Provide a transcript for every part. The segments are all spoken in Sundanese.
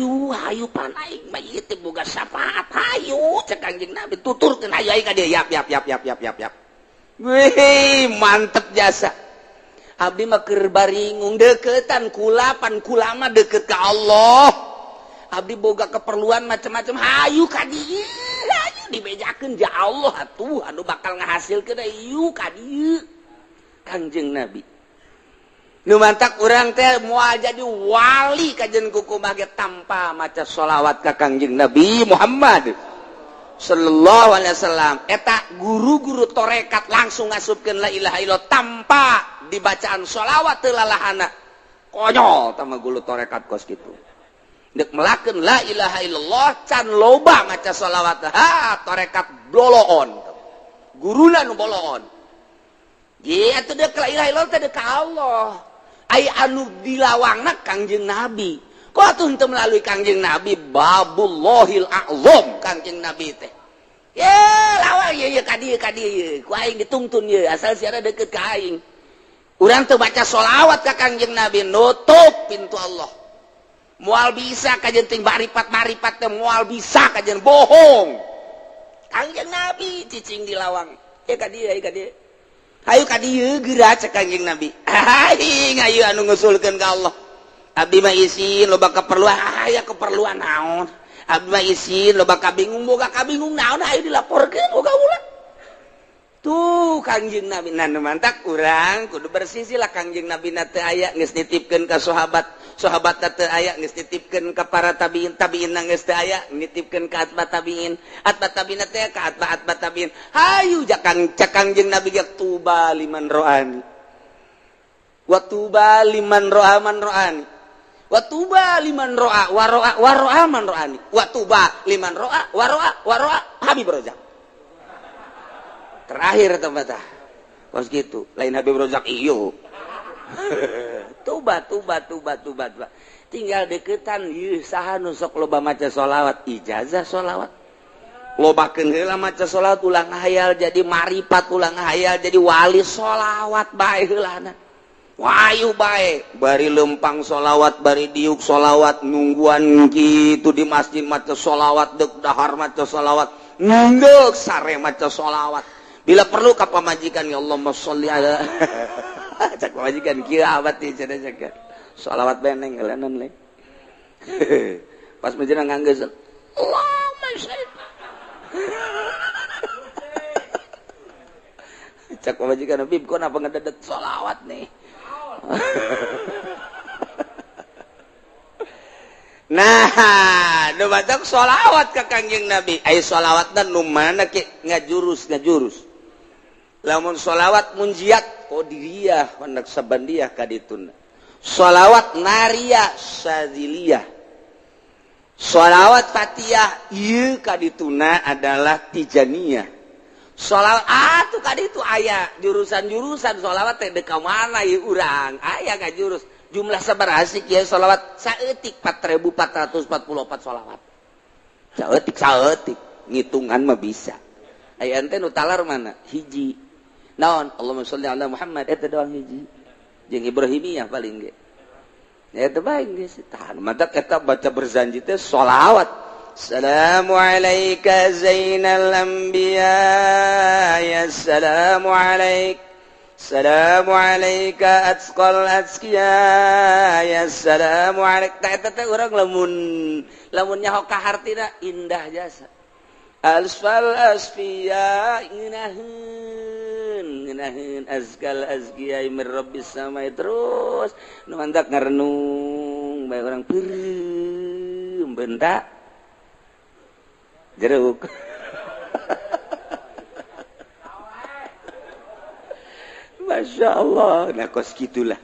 hayu panaik bayi teh boga syafaat hayu cek Kangjeng Nabi tuturkeun hayu ka dieu yap weh mantep jasa abdi mah keur baringung deketan kulapan kulama deket ka Allah abdi boga keperluan macam-macam hayu ka dieu hayu dibejakeun ja Allah atuh anu bakal ngahasilkeun hayu ka dieu Kangjeng Nabi nu mantak urang teh moal jadi wali kajen kukumah ge tanpa maca sholawat ka Kangjeng Nabi Muhammad sallallahu alaihi wasallam eta guru-guru torekat langsung ngasupkeun la ilaha illallah tanpa dibacaan sholawat teu lalahana konyol tama guru torekat kos kitu deuk melakeun la ilaha illallah can loba maca sholawat torekat boloon guruna nu boloon ye atuh deuk la ilaha illallah teh deuk ka Allah ai anu dilawangna Kangjeng Nabi kok atuh henteu melalui Kangjeng Nabi babullahil a'zam Kangjeng Nabi teh ye lawang ye ka dieu ku aing ditungtun ye asal siara deukeut ka aing urang teu baca sholawat ka Kangjeng Nabi nutup pintu Allah moal bisa kajen ting baripat teh moal bisa kajen bohong Kangjeng Nabi cicing dilawang ye ka dieu hayu ka dieu geura cek Kangjeng Nabi aing ayu anu ngusulkeun ka Allah abdi mah isin loba keperluan aya keperluan naon abdi mah isin loba kabingung boga kabingung naon ayo dilaporkeun boga ulah tuh Kangjeng Nabi nah mantak urang kudu bersih lah Kangjeng Nabi na teu aya geus nitipkeun ka sahabat teu aya geus nitipkeun ka para tabiin geus teu aya nitipkeun ka atba tabiin teh ka atba tabiin hayu cak Kangjeng Nabi ge tuba liman roani wa tuba liman roa man roani wa tuba liman roa wa roa man roani wa tuba liman roa wa roa Habib Rozak terakhir tempat kos gitu lain Habib Rozak iyo tuba tinggal deketan ieu saha nu sok loba maca sholawat ijazah sholawat lobakeun heula maca sholawat ulang ngahayal jadi marifat ulang ngahayal jadi wali sholawat bae heulana wayu bae bari lempang sholawat bari diuk sholawat nungguan kitu di masjid maca sholawat deuk dahar maca sholawat ngeuk sare maca sholawat bila perlu ka pamajikan ya Allahumma sholli ala cak pamajikan kieu abad teh cenah cak sholawat beneng elenan le pas menjelang nganggeus Allahumma sholli cak pamajikan Habib kok napa ngededet sholawat nih nah nu batak sholawat ka Kangjeng Nabi ai sholawatna nu mana ke ngajurus lamun sholawat munjiat qadiriyah hendak sabandiyah ka dituna sholawat nariyah syadziliyah sholawat fatihah ieu ka dituna adalah tijaniyah sholawat atuh ka ditu aya jurusan-jurusan sholawat teh deuk ka mana ieu urang aya ngajurus jumlah sabaraha sih kieu sholawat saeutik 4444 sholawat saeutik ngitungan mah bisa aya ente nu talar mana hiji naon Allahumma sholli ala Muhammad eta doang hiji jeung Ibrahimiyah paling ge eta bae geus tahan matak eta baca berzanji teh sholawat assalamu alayka zainal anbiya ya assalamu alayka atqal azkiya ya assalamu alayka eta teh urang lamun nyaho ka hartina indah jasa alfal asfiya ngeunaheun azkal azkiya min rabbis samai terus nu mantak ngarenung bae urang peureum benta jeruk Masya Allah nah kos gitulah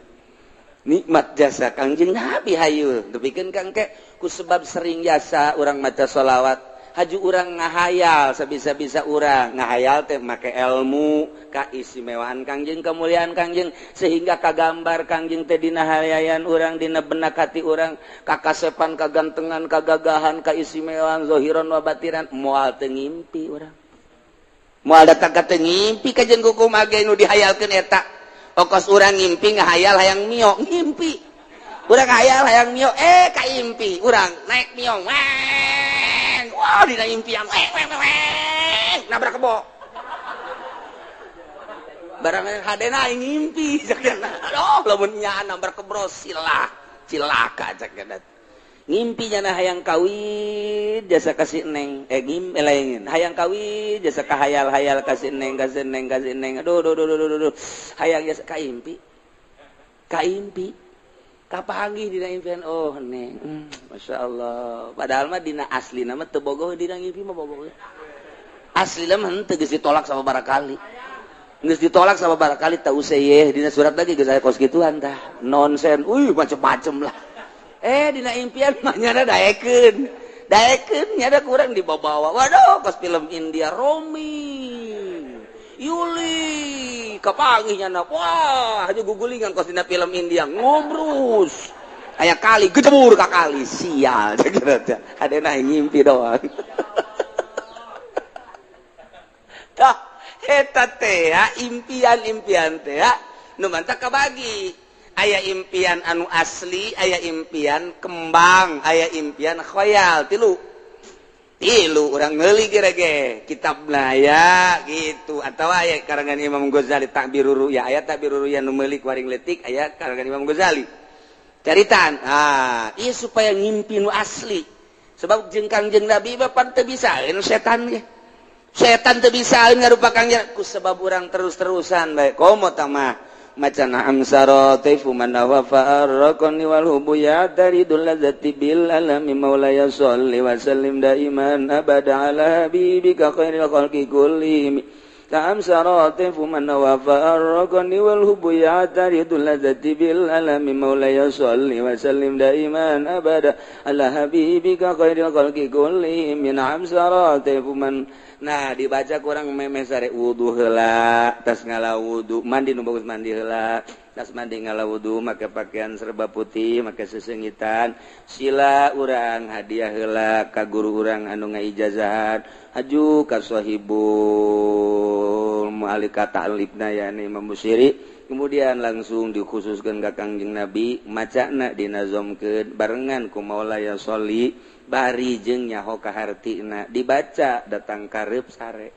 nikmat jasa Kangjeng Nabi hayu tepikeun Kang ke ku sebab sering jasa urang maca sholawat haju urang ngahayal sabisa-bisa urang ngahayal teh make ilmu kaistimewaan Kangjeng kemuliaan Kangjeng sehingga kagambar Kangjeng teh dina hayayan urang dina benak hati urang kakasepan kagantengan kagagahan kaistimewaan zahiran wa batiran moal teu ngimpi urang moal datang ka teu ngimpi kajen kumaha ge nu dihayalkeun eta okos urang ngimpi ngahayal hayang mio ngimpi Urang hayal hayang mio kaimpi urang naik mio wah dina impian nabrak kebo barang hadena ngimpi sakana aduh lamun nya nabrak kebros cilaka sakana ngimpi nya hayang kawin jasa kasih neng lain hayang kawin jasa kahayal-hayal kasih neng aduh hayang jasa kaimpi kapanggih dina impian oh neng masya Allah padahal mah dina asli nama teu bogoh dina ngimpi mah bogoh asli mah henteu geus ditolak sama barakali geus ditolak sama barakali teu useuh dina surat lagi geus aya kos gituan tah nonsen macem-macem lah dina impian mah nyana daekeun nyana kurang dibawa waduh kos film India Romi Yuli kapanggih nyana wah aja gugulingan kos dina film India ngobrus aya kali gejebur ka kali sial adena ngimpi doang tah eta teh impian teh nu mantap kabagi aya impian anu asli aya impian kembang aya impian khoyal tilu urang meuli gerege kitabna ya gitu atau aya karangan Imam Ghazali Ta'birur Ru'ya aya Ta'birur Ru'ya nu meuli waring letik aya karangan Imam Ghazali caritan ieu supaya ngimpi nu asli sebab jeung Kangjeng Nabi bapak teu bisaeun setan ge setan teu bisaeun ngarupakeun ku sebab urang terus-terusan bae komo tah mah macana amsara taifu man wafa arqani wal hubuya taridul ladzati bil alami maulaya sholli wa sallim daiman abada ala habibika khairil khalqi kullihim amsara taifu man wafa arqani wal hubuya taridul ladzati bil alami maulaya sholli wa sallim daiman abada ala habibika khairil khalqi kullihim amsara taifu man. Nah dibaca kurang meme sare wudu heula tas ngala wudu mandi nu bagus mandi heula tas mandi ngala wudu make pakaian serba putih make sesengitan sila urang hadiah heula ka guru urang anu ngaijazahan haju ka sahibul mu'alika ta'libna yani Imam Busyiri kemudian langsung dikhususkeun ka Kangjeng Nabi macana dinazomkeun barengan ku maulaya sholli bari jeung nyaho kahartina dibaca datang kareup sare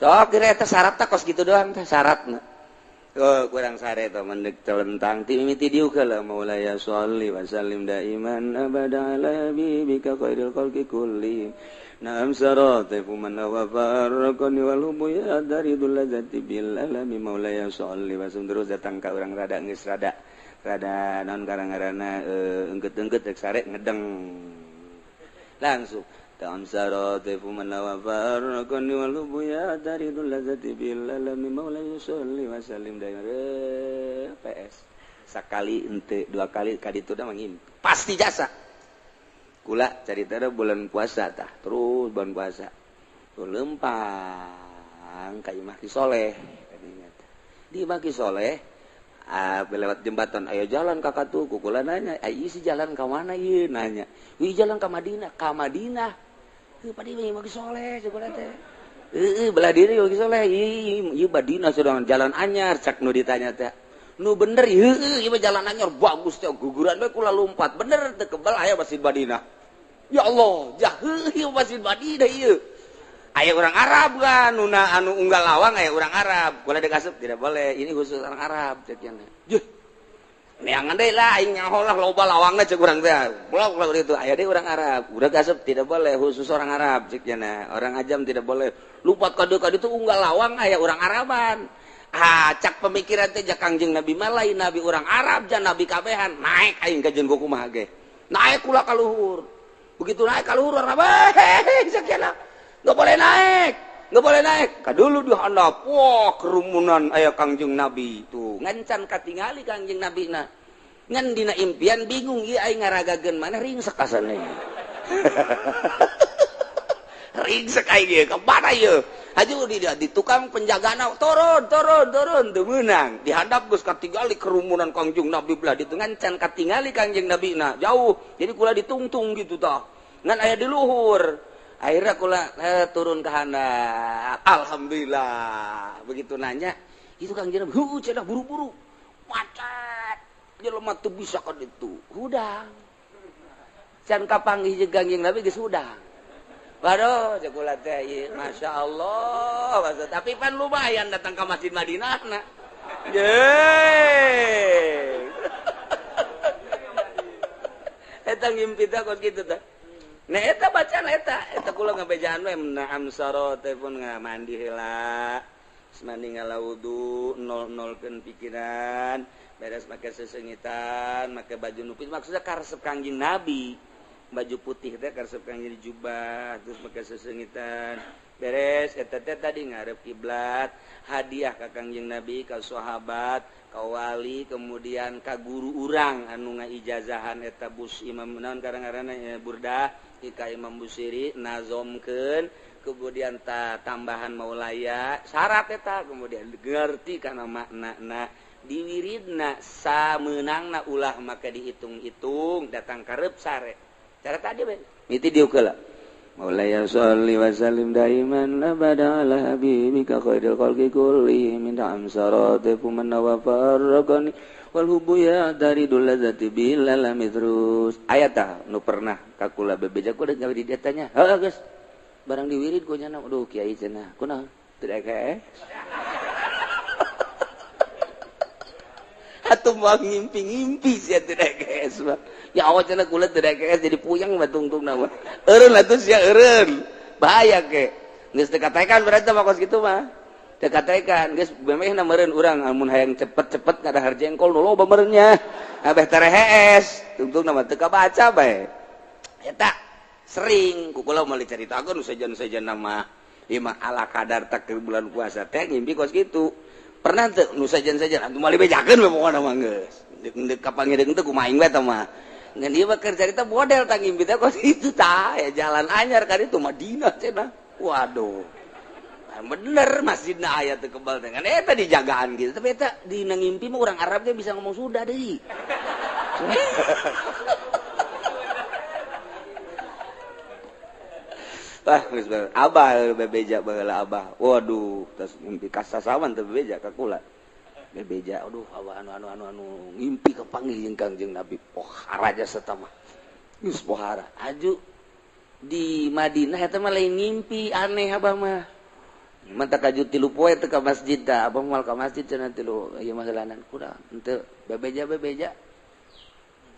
sok kira eta syarat teh kos kitu doang teh syaratna kurang sare teh mendek telentang ti mimiti dieu heula maulaya sholli wa sallim daiman abada ala habibika khairil khalqi kullihim na'am sarata man wafa arqani wal hubuya daridul ladzati bil alami maulaya sholli wa sallim terus datang ka urang rada geus rada non garang-garana engket-engket rek sare ngedeng langsung ta'am saratifu man wafa arqani wal hubuya daridul ladzati bil alami maulaya sholli wa sallim dair PS sakali henteu dua kali ka ditu da mangim pasti jasa kula carita da bulan puasa tah terus bulan puasa lempang ka Imah Ki Soleh di Imah Ki Soleh lewat jembatan ayo jalan kakak tuh kukula nanya ayo si jalan ke mana ieu nanya wi jalan ke Madinah padi Imah Ki Soleh sebelah teh belah diri Imah Ki Soleh ieu Madinah sedang jalan anyar cak nu ditanya teh nu bener ieu jalan anyar bagus teh guguran we kula lompat bener teu kebal aya Masjid Madinah ya Allah jah ieu Masjid Madinah ieu aya orang Arab kan anu unggal lawang aya orang Arab boleh dikasep tidak boleh ini khusus orang Arab cek nya juh neangan deui lah aing nyaho lah loba lawangna cek urang teh blok itu aya deui orang Arab udah kasep tidak boleh khusus orang Arab cek nya orang ajam tidak boleh lupat kadu itu unggal lawang aya orang Araban cak pemikiran teh jak Kangjeng Nabi mah lain nabi orang Arab jan nabi kabehan naik aing ka jeung kumaha ge naik kula ka luhur begitu naik ka luhur urang cek nya nggak boleh naik kadulu dihandap wah kerumunan aya Kangjeng Nabi tuh ngancan katingali Kangjeng Nabi na ngan dina impian bingung ieu aing ngaragageun mana ringsek asana ringsek aing ieu ka mana ieu aju di tukang penjagana turun teu meunang dihandap geus katingali kerumunan Kangjeng Nabi belah ditu ngancan katingali Kangjeng Nabi na jauh jadi kula ditungtung gitu tah ngan aya di luhur akhirnya kula turun ke handap alhamdulillah begitu nanya itu Kangjeng Nabi cenah buru-buru macet jelema teu bisa ka ditu hudang can kapanggih jeung Kangjeng Nabi geus hudang waduh cek ulah teh ieu masyaallah maksud tapi pan lumayan datang ke Masjid Madinahna yeay eta ngimpi teh kos kitu teh nah eta bacaan eta kula ngabejaan we naam saro teh pun ngamandi heula mandi ngalaudu nol-nolkeun pikiran beres make sesengitan make baju nupis maksudnya karesep Kangjeng Nabi baju putih teh karesep Kangjeng jubah terus make sesengitan beres eta teh tadi ngarep kiblat hadiah ka Kangjeng Nabi ka sahabat ka wali kemudian ka guru urang anu ngaijazahan eta bus imam naon karang-karana Burdah ka Imam Busiri nazomkeun kemudian tambahan maulaya syarat eta kemudian ngerti kana maknana diwiridna sameunangna ulah maka dihitung-hitung datang karep sare cara tadi we miti diukeula maulaya sholli wa sallim daiman abada ala habibika khairil khalqi kulli min amsarati fuman wa farqani wal hubbu ya daridul ladzati bilalami terus ayat nu pernah kakula bebeja ku da di datanya heuh geus barang diwirid ku nya aduh kiai cenah kunaon teu dake atuh mah ngimpi-ngimpi sia teu dake ya Allah cenah kula teu dake jadi puyeng mah tungtungna mah eureun atuh sia eureun bahaya ke geus teu katekan berarti mah kos kitu mah teu katekan geus bemehna meureun urang amun hayang cepet-cepet ngadahar jengkol nu loba meureunnya abeh terehes tungtungna mah teu kabaca bae eta sering kukula mau diceritakan nusajan nama lima ala kadar tak bulan puasa teh ngimpi kos gitu pernah tuh nusajan antum mali bejakeun we pokona mah geus deuk kapangideung teh kumaing we tah mah ngan ieu mah keur carita model tah ngimpi teh kos itu tah ya jalan anyar ka ditu Madinah cenah waduh bener masjidna aya teu kebal teh kan eta dijagaan gitu tapi eta dina ngimpi mah urang Arab ge bisa ngomong Sunda deui abah bebeja baheula abah waduh tas ngimpi kasasawan teh bebeja ka kula bebeja aduh abah anu ngimpi kapanggih jeung Kangjeng Nabi pohara jasa tah mah geus pohara aju di Madinah eta mah lain ngimpi aneh abah mah mantap kaju 3 poe teh ka masjid tah abah moal ka masjid cenah 3 ieu mah heulanan kuda henteu bebeja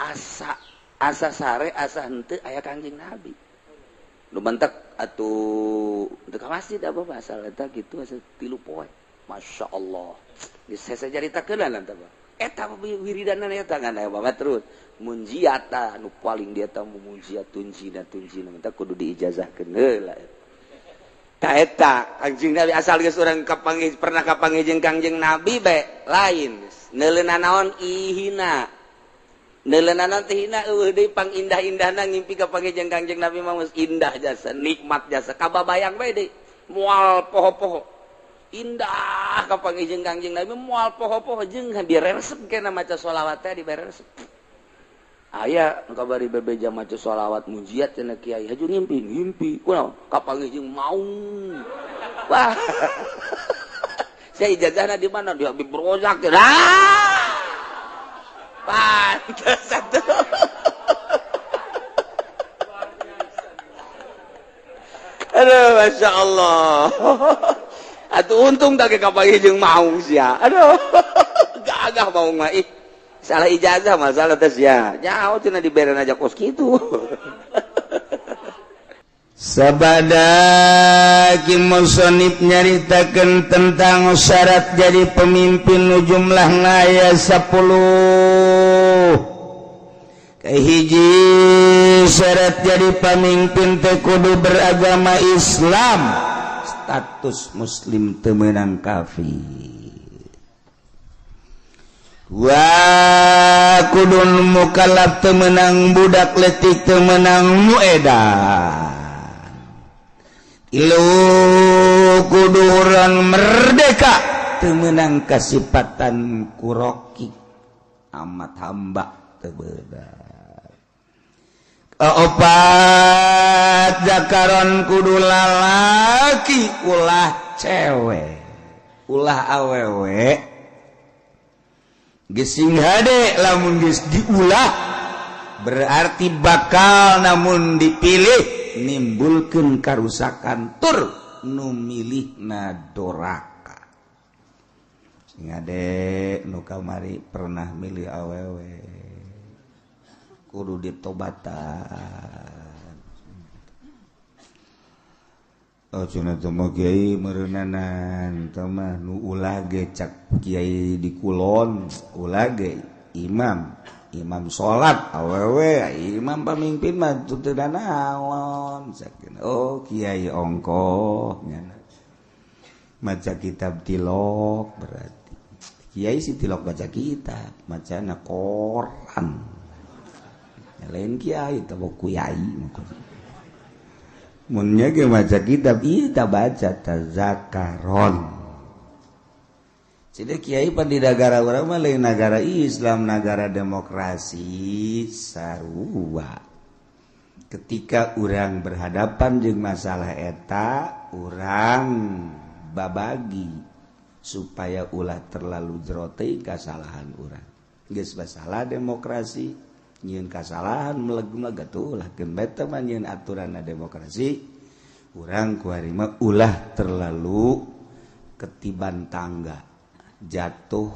asa sare asa henteu aya Kangjeng Nabi lu mantak atuh teu ka masjid apa asal eta kitu asa 3 poe masyaallah geus saya caritakeun lan tah eta wiridanna eta ngan aya babat terus munjiata nu paling dia tah munjiat tunjina mah kudu diijazahkeun heula ta eta Kangjeng Nabi asal geus urang kapanggih pernah kapanggih jeung Kangjeng Nabi bae lain neuleuna naon ihina neuleunana teh hina eueuh deui pangindah-indahna ngimpi kapanggih jeung Kangjeng Nabi mah indah jasa nikmat jasa kababayang bae deui moal poho-poho indah kapanggih jeung Kangjeng Nabi moal poho-poho jeung diresep kana maca sholawat teh diberesep aya nu kabari bebeja maca sholawat mujiat cenah kiai haju ngimpi kunaon kapanggih jeung maung wah saya ijazahna di mana di Habib Rozak pantes satu aduh masya Allah atuh untung tak kapanggih jeung maung sia aduh gagah maung mah ih salah ijazah masalah teh sia nyaho cenah diberen aja kos kitu sabada ki musannif nyaritakeun tentang syarat jadi pemimpin nu jumlahna aya 10 hiji syarat jadi pemimpin teh kudu beragama Islam status muslim teu meunang kafir wa kudu mukallaf teu meunang budak leutik teu meunang muedan ilu kudu urang merdeka teu meunang kasipatan kuroki amat hamba teu beunang opat zakaron kudu lalaki ulah cewek ulah awewe gesing hade lamun geus diulah berarti bakal namun dipilih nimbulkeun karusakan tur nu milihna doraka. Sing hade nu kamari pernah milih awewe kudu ditobatan. Oh cenah teh mah kiai meureunanan teh mah nu ulah ge cak kiai di kulon ulah ge imam salat awewe imam pamimpin mah teu naon sakeun. Oh kiai ongkoh nya maca kitab tilok berarti kiai si tilok baca kitab macana koran lain kiai teh kiai munnya ge maca kitab ieu baca tazakaron. Jadi kiai pan di negara urang mah lain negara Islam, negara demokrasi sarua. Ketika urang berhadapan jeung masalah eta, urang babagi supaya ulah terlalu jero teh kasalahan urang. Geus masalah demokrasi nyeun kasalahan meleg-meleg atuh ulah keun beta mah nyeun aturanna demokrasi urang ku hari mah ulah terlalu ketiban tangga jatuh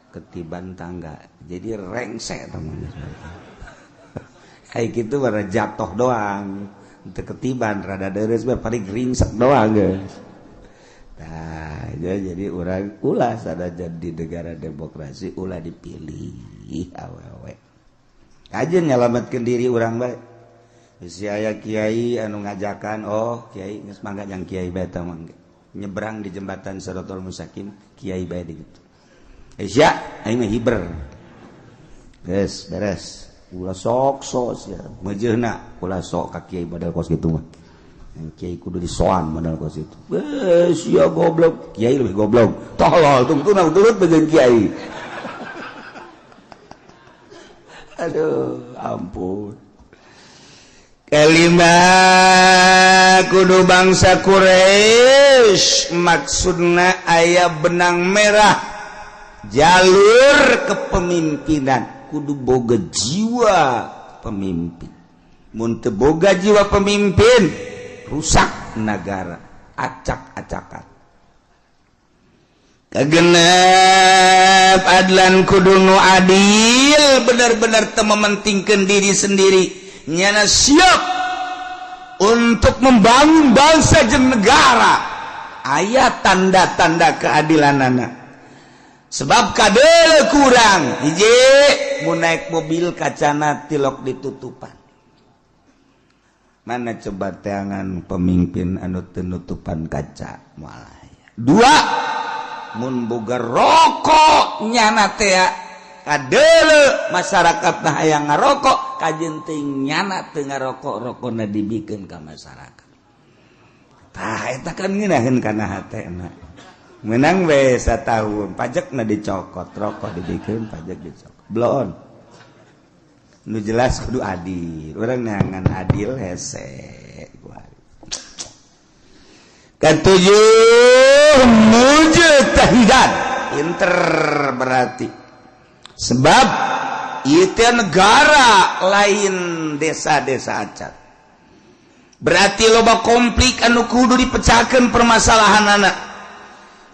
ketiban tangga jadi rengsek teman kayak gitu bara jatuh doang teu ketiban rada deres bae paling ringsek doang geus. Nah jadi urang ulah sadajan di negara demokrasi ulah dipilih awewe kajen nyalametkeun diri urang bae. Geus aya kiai anu ngajakan, oh kiai geus mangga jang kiai bae teh mangga. Nyebrang di jembatan Shiratal Mustaqim kiai bae di kitu. Sia, aing mah hiber. Geus beres. Ulah sok sia. Meujeuhna ulah sok ka kiai badal kos kitu mah. Kiai kudu disoan badal kos itu. Sia goblok, kiai lebih goblok. Tolol tungtuna turut bejeun kiai. Aduh, ampun. Kelima kudu bangsa Quraisy maksudna aya benang merah jalur kepemimpinan kudu boga jiwa pemimpin. Mun teu boga jiwa pemimpin rusak negara, acak-acakan. Kagenep adlan kudu nu adil benar-benar teu mementingkeun diri sendiri nyana siap untuk membangun bangsa jeung negara aya tanda-tanda keadilanana sebab kadeuleu kurang hiji mun naik mobil kacana tilok ditutupan mana coba teangan pemimpin anu teu nutupan kaca moal aya dua mun boga rokok nyana teh kadeuleu masyarakat nah hayang ngarokok kajen teh nyana teu ngarokok rokona dibikeun ka masyarakat. Tah eta kan ngeunaheun kana hatena. Meunang we sataun pajakna dicokot, rokok dibikeun pajak dicokot. Blon. Nu jelas kudu adil. Urang neangan adil hese. Katujuh mujtahidan. Pinter berarti. Sebab itu negara lain desa-desa acat. Berarti loba konflik anu kudu dipecahkeun permasalahan anak.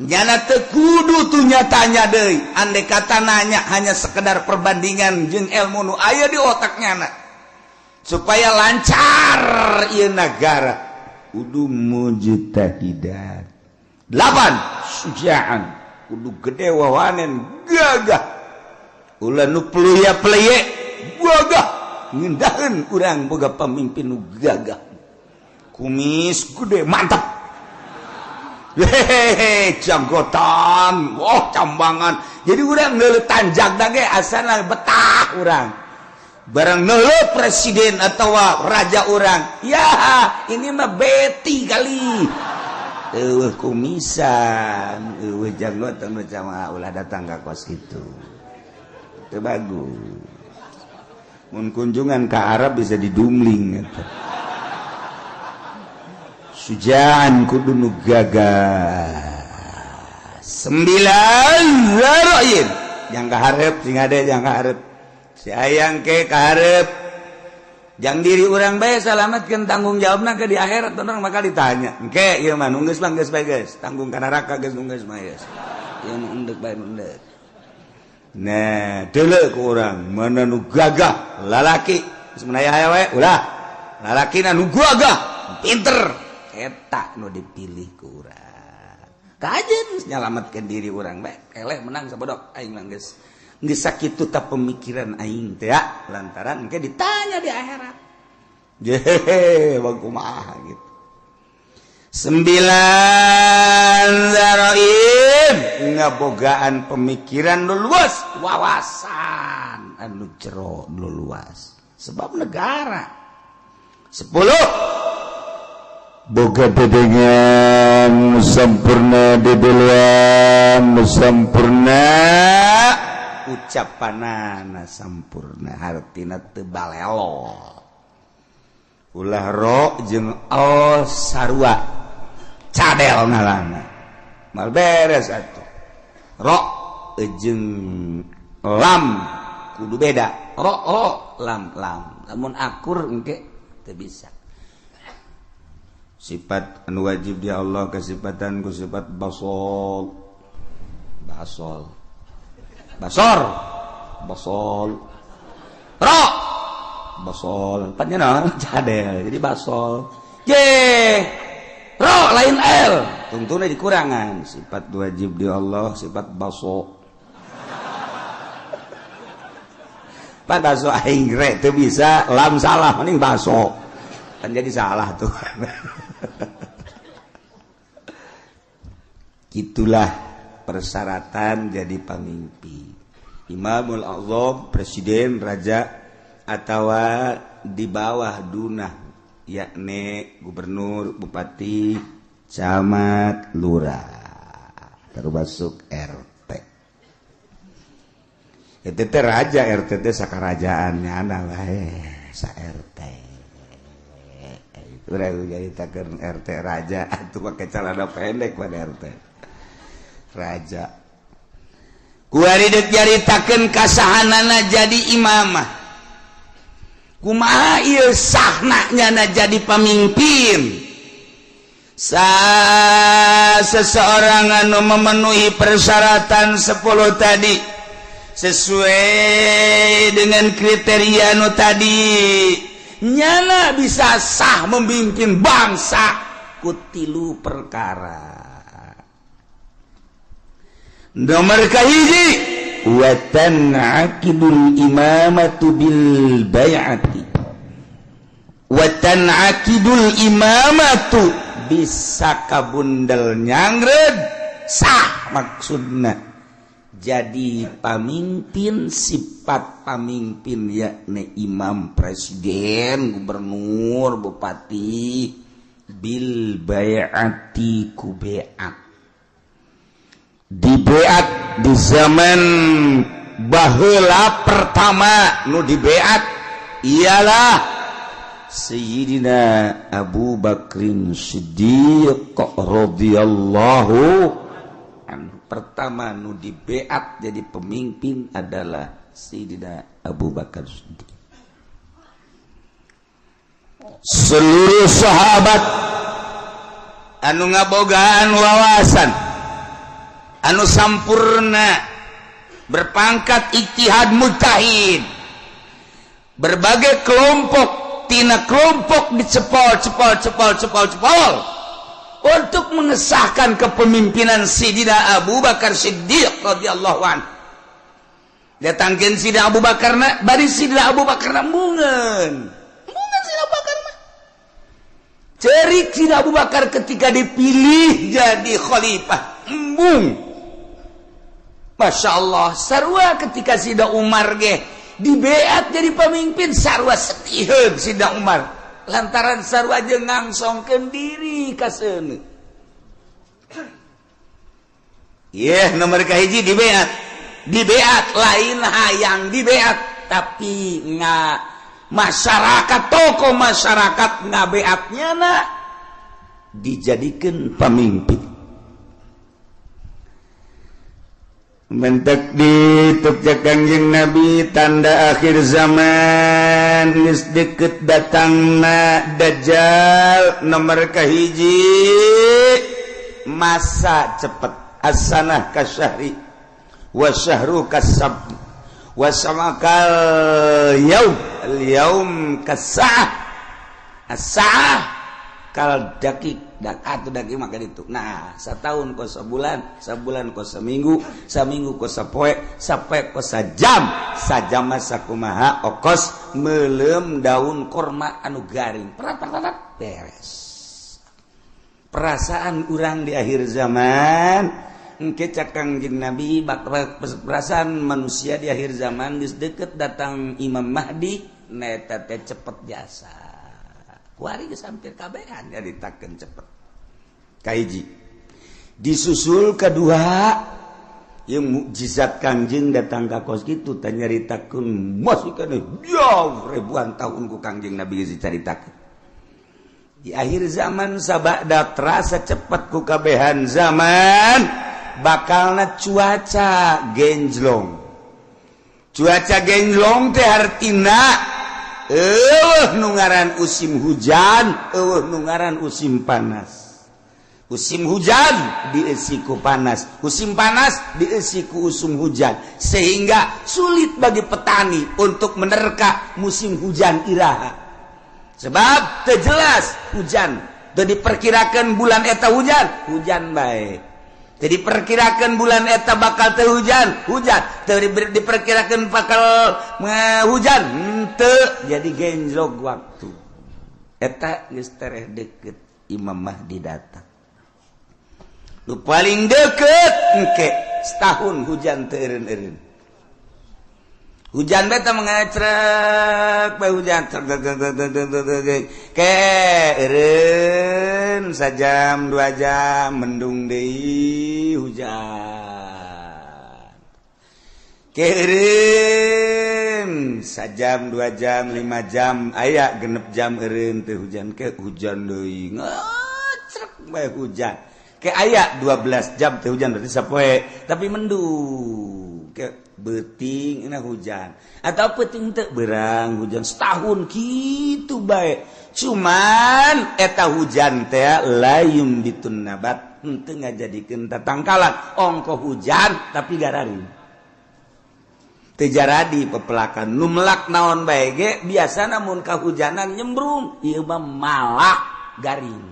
Nyana teu kudu tuh nyatanya deui. Andai kata nanya hanya sekedar perbandingan jeung ilmu nu aya di otaknya anak. Supaya lancar ieu negara kudu mujtahidan. 8 sujaan kudu gede wawanen gagah. Ulah nu pelya-pelye gagah ngindaheun urang boga pamimpin nu gagah. Kumis gede mantap. Hehehe janggotan, cambangan. Jadi urang neuleuh tanjak da ge asana betah urang. Barang neuleuh presiden atawa raja urang, ya ini mah beti kali. Eueuh kumisan, eueuh janggotan macam ulah datang ka kos kitu. Itu bagus. Mun kunjungan ke Arab bisa didumling gitu. Sujaan kudu nu gagah. 9 zaroin yang kaharep sing ade yang kaharep si ayang ke kaharep jang diri urang bae salametkeun tanggung jawabna ke di akhirat orang maka ditanya engke ieu mah nunggeus mah geus bae geus tanggung ka neraka geus nunggeus mah geus ieu endek bae endek nah deuleu ku urang mana nu gagah lalaki geus menaya aya we ulah lalakina nu gagah pinter eta nu dipilih ku urang kajen nyalametkeun diri urang bae keleh menang sabodok aing mah geus sakitu ta pemikiran aing teh ya lantaran engke ditanya di akhirat jehe bang kumaha gitu 9 zaraib ngabogaan pemikiran nu luas wawasan anu jero nu luas sebab negara 10 boga dedengan sampurna dedeluan sampurna ucapanana sampurna hartina teu balelo ulah ro jeung al sarua cadel ngalana mal beres atuh ro jeung lam kudu beda ro lam lamun akur engke teu bisa sifat anu wajib di Allah kesifatan ku sifat basol ro basol panjang cadel jadi basol ro lain l tungtuna dikurangan sifat wajib di Allah sifat baso pan baso aing re teu bisa lam salah mending baso kan jadi salah tuh gitulah persyaratan jadi pemimpin Imamul Azam presiden raja atawa di bawah dunah yakni gubernur bupati camat lurah termasuk RT itu teh raja RT teh sakarajaannya ana wae sa RT urang nyaritakeun RT raja atuh make calana pendek pada RT raja kuari deuk nyaritakeun kasahanana jadi imamah kumaha ieu sahna nyana jadi pemimpin seseorang anu memenuhi persyaratan 10 tadi sesuai dengan kriteria anu tadi nyana bisa sah memimpin bangsa kutilu perkara nomor kahiji wa tan'aqidul imamatu bil bai'ati wa tan'aqidul imamatu bisa kabundel nyangred sah maksudna jadi pamimpin sifat pamimpin yakni imam presiden gubernur bupati bil bai'ati ku bai'at di beat di zaman baheula pertama nu di beat ialah Sayyidina Abu Bakrin Siddiq radhiyallahu anhu. Pertama nu di beat jadi pemimpin adalah Sayyidina Abu Bakar Siddiq. Seluruh sahabat anu ngabogaan wawasan anu sampurna berpangkat ijtihad mujtahid berbagai kelompok tina kelompok dicepol untuk mengesahkan kepemimpinan Sayyidina Abu Bakar Siddiq radhiyallahu anhu. Datangkeun Sayyidina Abu Bakar bari Sayyidina Abu Bakar mungeun Sayyidina Abu Bakar mah cerik Sayyidina Abu Bakar ketika dipilih jadi khalifah embung. Masya Allah, sarua ketika Sayyidina Umar dibeat jadi pemimpin, sarua sedihun Sayyidina Umar lantaran sarua jeung ngangsongkeun diri ka seuneu. Nomor kahiji dibeat lain hayang dibeat tapi masyarakat tokoh masyarakat ngabeatnya dijadikan pemimpin. mentek ditupja Kangjeng Nabi tanda akhir zaman geus deket datangna Dajjal nomor kahiji masa cepet as-sanah kasyahri wa syahru kasab wa samakal yaum kasah as-sa'ah kal dakik atau daki maka itu. Nah, setahun ko sebulan ko seminggu ko sapoe ko sajam sakumaha okos melem daun korma anu garing. Perat beres. Perasaan urang di akhir zaman engke cak Kangjeng Nabi perasaan manusia di akhir zaman geus deukeut datang Imam Mahdi neta teh cepet jasa. Kuari geus hampir kabehan nyaritakeun cepet. Kaiji disusul kedua yang mukjizat Kangjeng datang ka kos kitu teh nyaritakeun masih kana jauh ribuan tahun ku Kangjeng Nabi geus dicaritakeun. Di akhir zaman sabada terasa cepet ku kabehan zaman bakalna cuaca genjlong. Cuaca genjlong teh artina nu ngaran usim hujan, nu ngaran usim panas. Musim hujan diisi ku panas, musim panas diisi ku usum hujan, sehingga sulit bagi petani untuk menerka musim hujan iraha. Sebab terjelas hujan, teu diperkirakan bulan eta hujan bae. Teu diperkirakan bulan eta bakal teu hujan, teu diperkirakan bakal hujan, teu jadi genjlog waktu. Eta geus tereh deukeut Imam Mahdi datang. Nu paling deket engke setahun hujan teu eureun-eureun. Hujan beta mengacrek bae hujan ke eureun sajam 2 jam mendung deui hujan. Ke eureun sajam 2 jam 5 jam aya genep jam eureun teu hujan ke hujan deui ngacrek bae hujan. Ke aya 12 jam teh hujan berarti sapoe tapi mendung ke beuting na hujan atau peuting teu beurang hujan setahun kitu bae cuman eta hujan teh layum bitun nabat henteu ngajadikeun tatangkalan ongko hujan tapi gararing teu jaradi pepelakan nu melak naon bae ge biasana mun kahujanan nyembrung ieu mah malak garing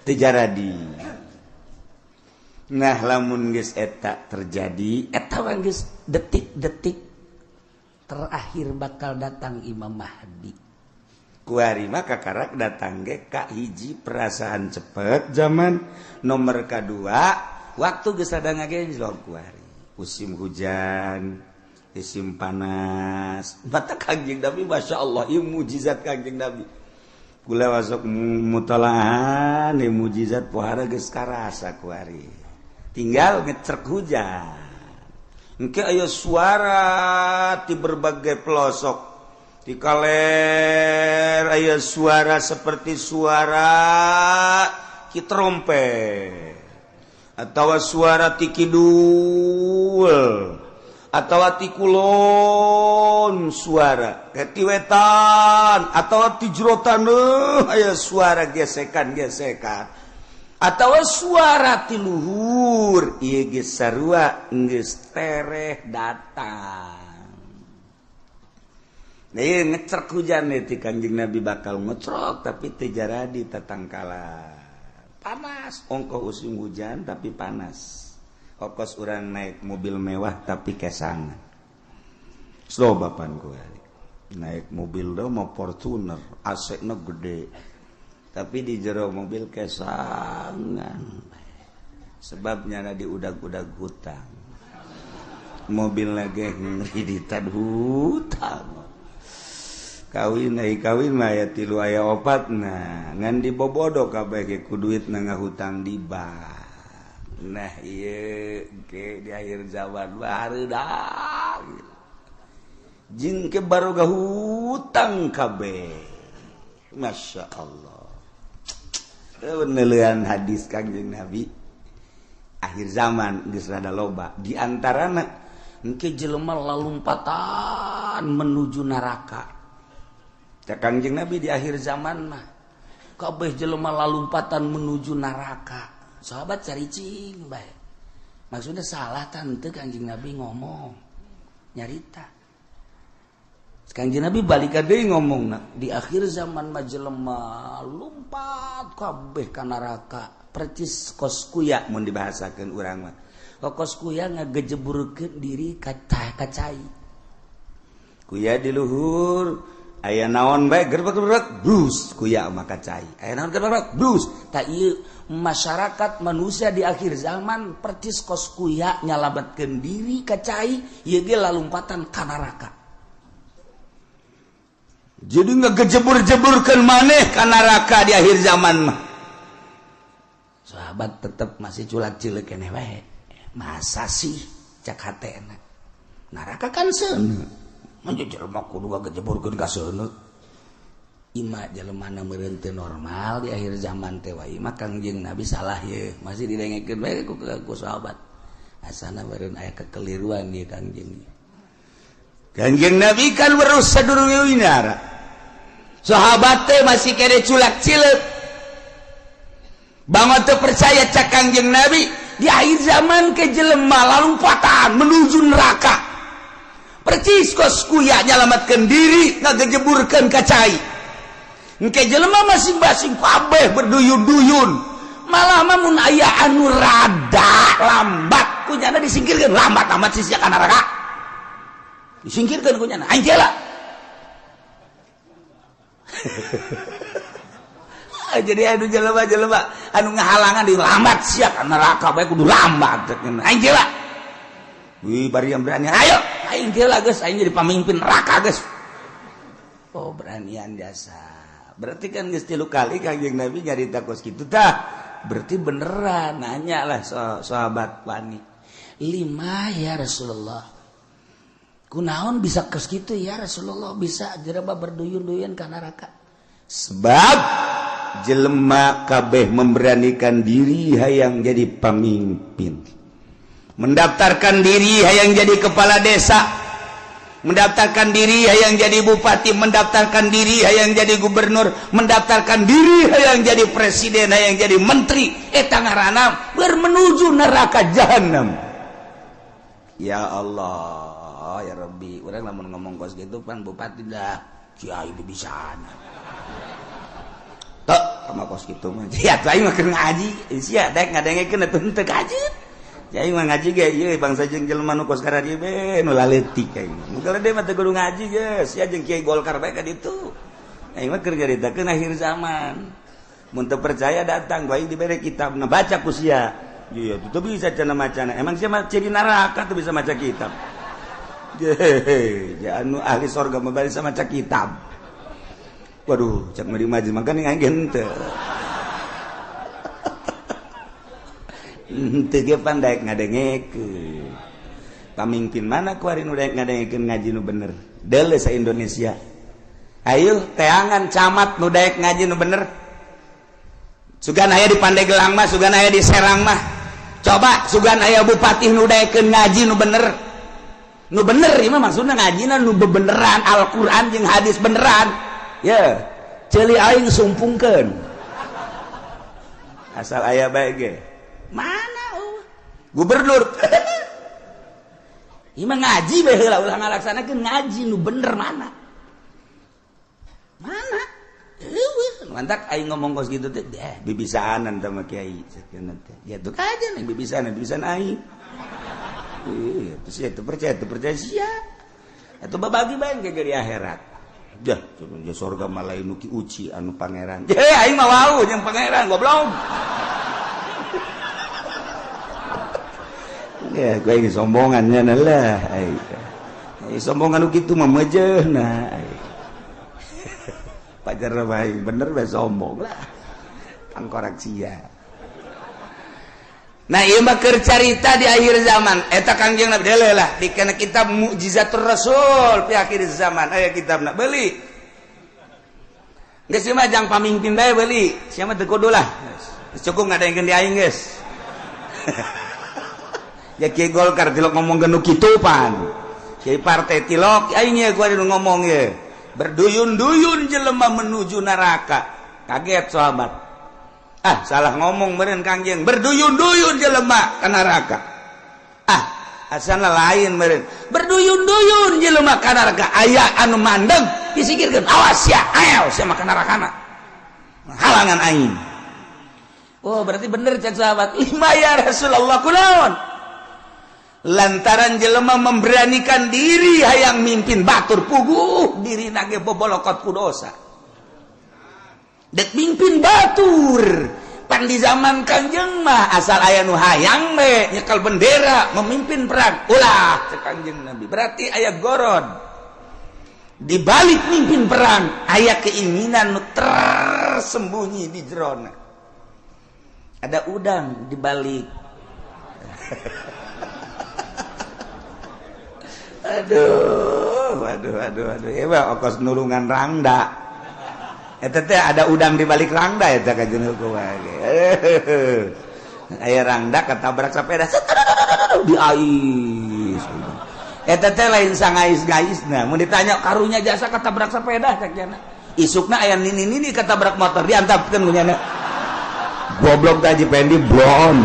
terjadi. Nah lamun geus eta terjadi eta geus detik-detik terakhir bakal datang Imam Mahdi. Kuari mah kakarak datang ge ka hiji perasaan cepet zaman nomor kadua waktu geus ada ngagenjlog kuari musim hujan musim panas mata Kangjeng Nabi masyaallah ieu mujizat Kangjeng Nabi. Kula wasok mutalahan ni mujizat pohara geus karasa kuari. Tinggal ngecrek hujan. Engke aya suara ti berbagai pelosok. Di kaler aya suara seperti suara ki trompet. Atawa suara ti kidul. Atau ti kulon suara ti wetan atau ti jerotan aya suara gesekan atau suara ti luhur ieu geus sarua geus tereh datang. Nah ieu ngecrek hujan ti Kangjeng Nabi bakal ngecrok tapi teu jaradi tatangkala. Panas ongko musim hujan tapi panas. Okos urang naik mobil mewah tapi kesangan. Slow bapan gue. Naik mobil do mau Fortuner, AC-na gede. Tapi di jero mobil kesangan. Sebabnya na diudag-udag hutang. Mobil lagi ngiriditan hutang. Kawin mah aya 3 aya 4 nah ngan dibobodo kabeh ge ku duit na ngahutang di bank. Nah iya ke di akhir zaman baru dah jin ke baru gak hutang kabeh Masya Allah penelian hadis Kangjeng Nabi akhir zaman geus rada loba diantarana engke jelema lalumpatan menuju neraka. Cak Kangjeng Nabi di akhir zaman mah kabeh jelema lalumpatan menuju neraka. Sahabat caricing bae. Maksudnya salah tante Kangjeng Nabi ngomong nyarita. Kangjeng Nabi balik deui ngomongna di akhir zaman mah jelema lumpat kabeh ka neraka. Percis kos kuya mun dibahasakeun urang mah. Kos kuya ngagejeburkeun diri ka cai. Kuya di luhur aya naon bae gerbek-gerbek brus kuya mah ka cai. Aya naon gerbek brus. Ta ieu masyarakat manusia di akhir zaman percis kos kuya nyalametkeun diri ka cai ieu ge lalumpatan ka neraka. Jadi ngagejebur-jeburkeun maneh ka neraka di akhir zaman mah. Sahabat tetap masih culak cilik keneh wae. Masa sih cak hatena. Neraka kan seuneu. Mun jelema kudu ngagejeburkeun ka seuneu. Ima jelemana meureun teu normal di akhir zaman teh wae mah Kangjeng Nabi salah ye. Masih didengekeun bae ku sahabat. Asana meureun aya kekeliruan ieu Kangjeng. Kangjeng Nabi kan weruh sadurungna. Sahabat teh masih kere culak cilik. Banget percaya cak Kangjeng Nabi di akhir zaman ke jelema lalumpatan menuju neraka. Percis kos kuya nyalamatkeun diri ngagejeburkeun ka cai. Engke jelema masing-masing kabeh berduyun-duyun. Malah mah mun aya anu rada lambat kunyana disingkirkeun lambat amat sih ka neraka. Disingkirkeun kunyana aing lah. Jadi anu jelema-jelema anu ngahalangan di lambat sia ka neraka bae kudu lambat aing lah. Wih bari yang berani ayo aing lah geus aing jadi pamimpin neraka geus. Oh beranian jasa. Berarti kan geus 3 kali Kangjeng Nabi nyarita kos kitu tah. Berarti beneran nanya lah sahabat wani. 5 ya Rasulullah. Kunaon bisa kos kitu ya Rasulullah bisa jelema berduyun-duyun ka neraka. Sebab jelema kabeh memberanikan diri hayang jadi pemimpin, mendaftarkan diri hayang jadi kepala desa, mendaftarkan diri hayang jadi bupati, mendaftarkan diri hayang jadi gubernur, mendaftarkan diri hayang jadi presiden, hayang jadi menteri, eta ngaranna menuju neraka jahanam. Ya Allah, ya Rabbi, urang lamun ngomong kos gitu pan bupati dah kiai bibisana. Tok sama kos kitu mah. Sia teh mah keur ngaji, sia dek ngadengekeun atuh teu ngaji. Jai mah ngaji ge ieu bangsa jeung jelema nu kos ka dieu be nu laletik aing. Mun galede mah teu kudu ngaji geus, sia jeung Kiai Golkar bae ka ditu. Aing mah keur nyaritakeun akhir zaman. Mun teu percaya datang bae dibere kitabna baca ku sia. Iya, teu bisa cenah macana. Emang sia mah ciri neraka teu bisa maca kitab. Ya anu ahli surga mah bari sama maca kitab. Waduh, cak mari maji makan yang agen teu. Teu ge pandai ngadengekeun. Pamimpin mana kuari nu daek ngadengekeun ngaji nu bener? Deuleu sa Indonesia. Ayo teangan camat nu daek ngaji nu bener. Sugan aya di Pandeglang mah, sugan aya di Serang mah. Coba sugan aya bupati nu daekeun ngaji nu bener. Nu bener ieu mah maksudna ngajina nu bebeneran Al-Qur'an jeung hadis beneran. Ya, ceuli aing sumpungkeun. Asal aya bae ge. Mana gubernur? Ieu mah ngaji bae heula ulah ngalaksanakeun ngaji nu bener mana? Mana? Eueuh, mantak aing ngomong kos kitu teh, bibisaanan teh mah kiai sakeun teh. Ya tuh kajen aing bibisan aing. Terus itu percaya sia. Atuh babagi bae ge di akhirat. Dah, ya surga mah lain nu ki uci anu pangeran. Aing mah wau jeung pangeran goblok. Ya, gue ini sombongannya lah. Sombongan nu kitu mah meujeuhna. Pajar bae bener bae sombong lah. Pangkorak sia. Nah, ieu mah keur carita di akhir zaman. Eta Kangjeng Nabi deuleu lah dikena kitab Mukjizatur Rasul fi akhir zaman aya kitabna beuli. Geus mah jang pamimpin bae beuli. Sia mah teu kudu lah. Cukup ngadengekeun di aing geus. ya Kiai Golkar tilok ngomong genuk kitupan Kiai partai tilok aingnya gua ngomong ya berduyun-duyun jelema menuju neraka kaget sahabat salah ngomong meureun Kangjeng berduyun-duyun jelema ka neraka asana lain meureun berduyun-duyun jelema ka neraka aya anu mandeg disikirkeun awas ya ayo sia mah ka nerakana halangan aing. Oh berarti bener cek sahabat lima ya Rasulullah kunaon lantaran jelema memberanikan diri hayang mimpin batur puguh diri nage bobolokot ku dosa dek mimpin batur pan di zaman Kangjeng mah asal aya nu hayang we nyekel bendera memimpin perang ulah cek Kangjeng Nabi berarti aya gorod di balik mimpin perang aya keinginan nu tersembunyi di jerona ada udang di balik aduh ya ongkos nulungan rangda eta teh ada udang di balik rangda eta kajeun hukum aya rangda katabrak sapeda di ais eta teh lain sangais-gaisna mun ditanya karunya jasa katabrak sapeda cek jana isukna aya nini katabrak motor diantapkeun ku nyana goblok tadi pendi blon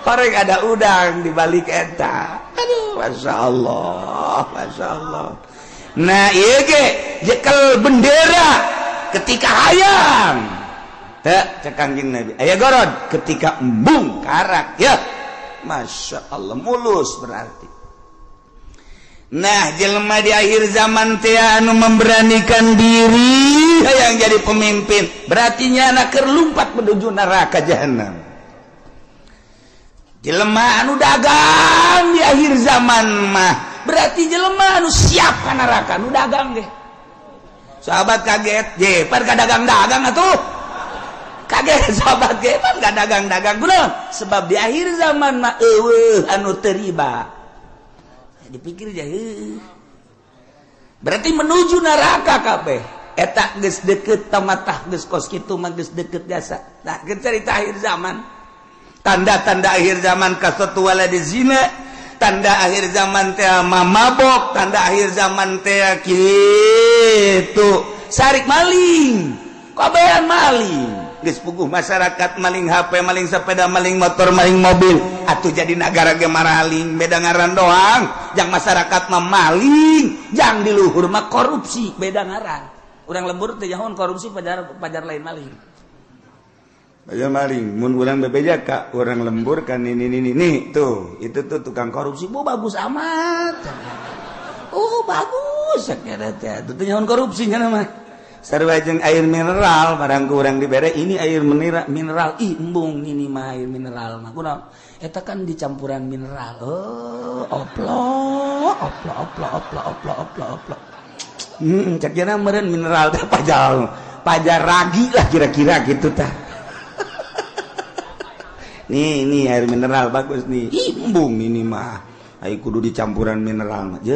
korek ada udang di balik eta aduh masya Allah nah iya ge jekel bendera ketika hayang cek Kangjeng Nabi aya gorod ketika embung karak ya masya Allah mulus berarti. Nah jelema di akhir zaman teh anu memberanikan diri yang jadi pemimpin berarti nyana keur lumpat menuju neraka jahanam. Jelema anu dagang di akhir zaman mah berarti jelema anu siap ka neraka anu dagang ge. Sahabat kaget, je pan ka dagang-dagang atuh. Kaget sahabat ge pan ka dagang-dagang kunaon? Sebab di akhir zaman mah eueuh anu teu riba. Dipikir aja berarti menuju neraka kabeh eta geus deukeut tamatah geus kos kitu mah geus deukeut jasa nah cerita akhir zaman tanda-tanda akhir zaman kasatu waladi zina tanda akhir zaman teh mamabok tanda akhir zaman teh kitu sarik maling kabehan maling geus puguh masyarakat maling HP maling sepeda maling motor maling mobil atuh jadi negara ge maraling beda ngaran doang jang masyarakat mah maling jang di luhur mah korupsi beda ngaran urang lembur teh nyahoan korupsi pajar lain maling pajar maling mun urang bebeja ka urang lembur kan ini tuh itu tuh tukang korupsi bagus amat bagus sakira teh tuh nyahoan korupsi nya mah sarua jeung air mineral barang kurang dibere ini air mineral embung ini mah air mineral mah kunaon eta kan dicampuran mineral oplok cek jana meureun mineral teh pajar ragi lah kira-kira gitu tah nih air mineral bagus nih embung ini mah ai kudu dicampuran mineral mah je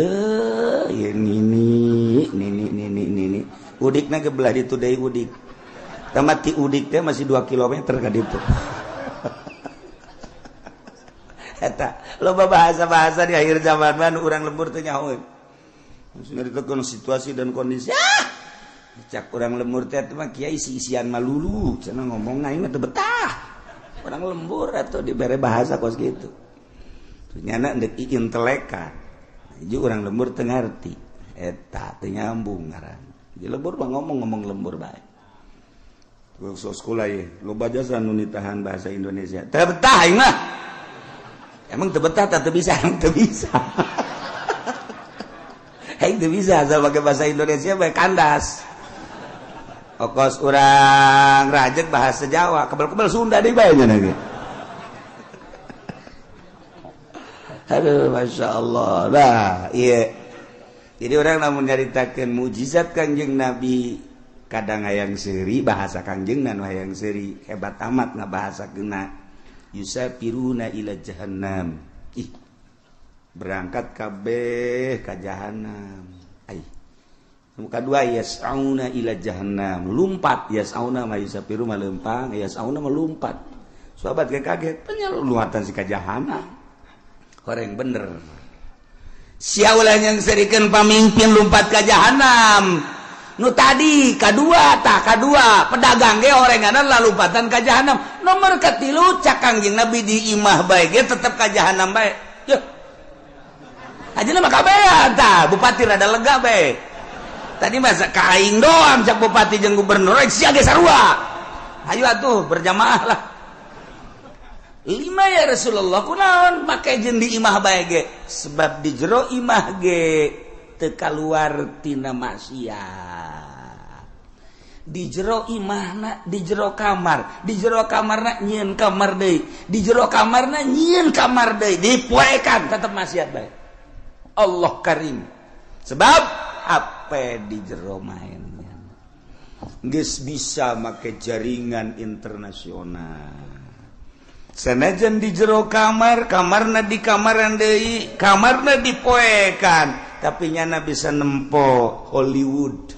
ini udikna gebelah ditu deui udik tamat ti udik teh masih 2 kilometer ka ditu eta loba bahasa-bahasa di akhir zaman mah urang lembur teh nyahoeun nyaritakeun situasi dan kondisi cak urang lembur teh mah kiai isian malulu cenah ngomong aing mah teu betah urang lembur atuh dibere bahasa kos kitu nyana endek intelekan jadi urang lembur teu ngarti eta teu nyambung ngaran di lembur mah ngomong lembur bae. Waktu sekolah ye, loba jasa nu nitahan bahasa Indonesia. Teu betah aing mah. Emang teu betah teu bisa, teu bisa. Aing teu bisa asal pakai bahasa Indonesia bae kandas. Okos urang rajek bahasa Jawa, kebel-kebel Sunda deui bae nya ge. Aduh, masya Allah. Nah, iya. Jadi orang namun nyaritakeun mujizat Kangjeng Nabi kadang hayang seuri bahasa Kangjeng nan hayang seuri hebat amat ngabahasakeunna yusafiruna ila jahannam berangkat kabeh ka jahanam kadua yas'auna ila jahannam lumpat yas'auna ma yusafiru ma leumpang yas'auna ma lumpat sahabat kaget penyeluatan si kajahanam orang bener siaulah yang serikan pamimpin lompat ka jahanam nu tadi kedua pedagang ge orenganan lalumpatan ka jahanam nomor katilu cak Kangjeng Nabi di imah bae ge tetep ka jahanam bae yeuh ajeuna mah kabehan tah bupati rada lega bae tadi masa kaing doang cak bupati jeung gubernur sia ge sarua ayo atuh berjamaah lah 5 ya Rasulullah kunaon make jeung di imah bae ge sebab di jero imah ge teu kaluar tina maksiat di jero imahna di jero kamarna nyieun kamar deui di jero kamarna nyieun kamar deui dipoekan tetep maksiat bae Allah Karim sebab apa di jero mainnya geus bisa make jaringan internasional sanajan di jero kamarna di kamaran deui kamarna dipoekan tapi nyana bisa nempo Hollywood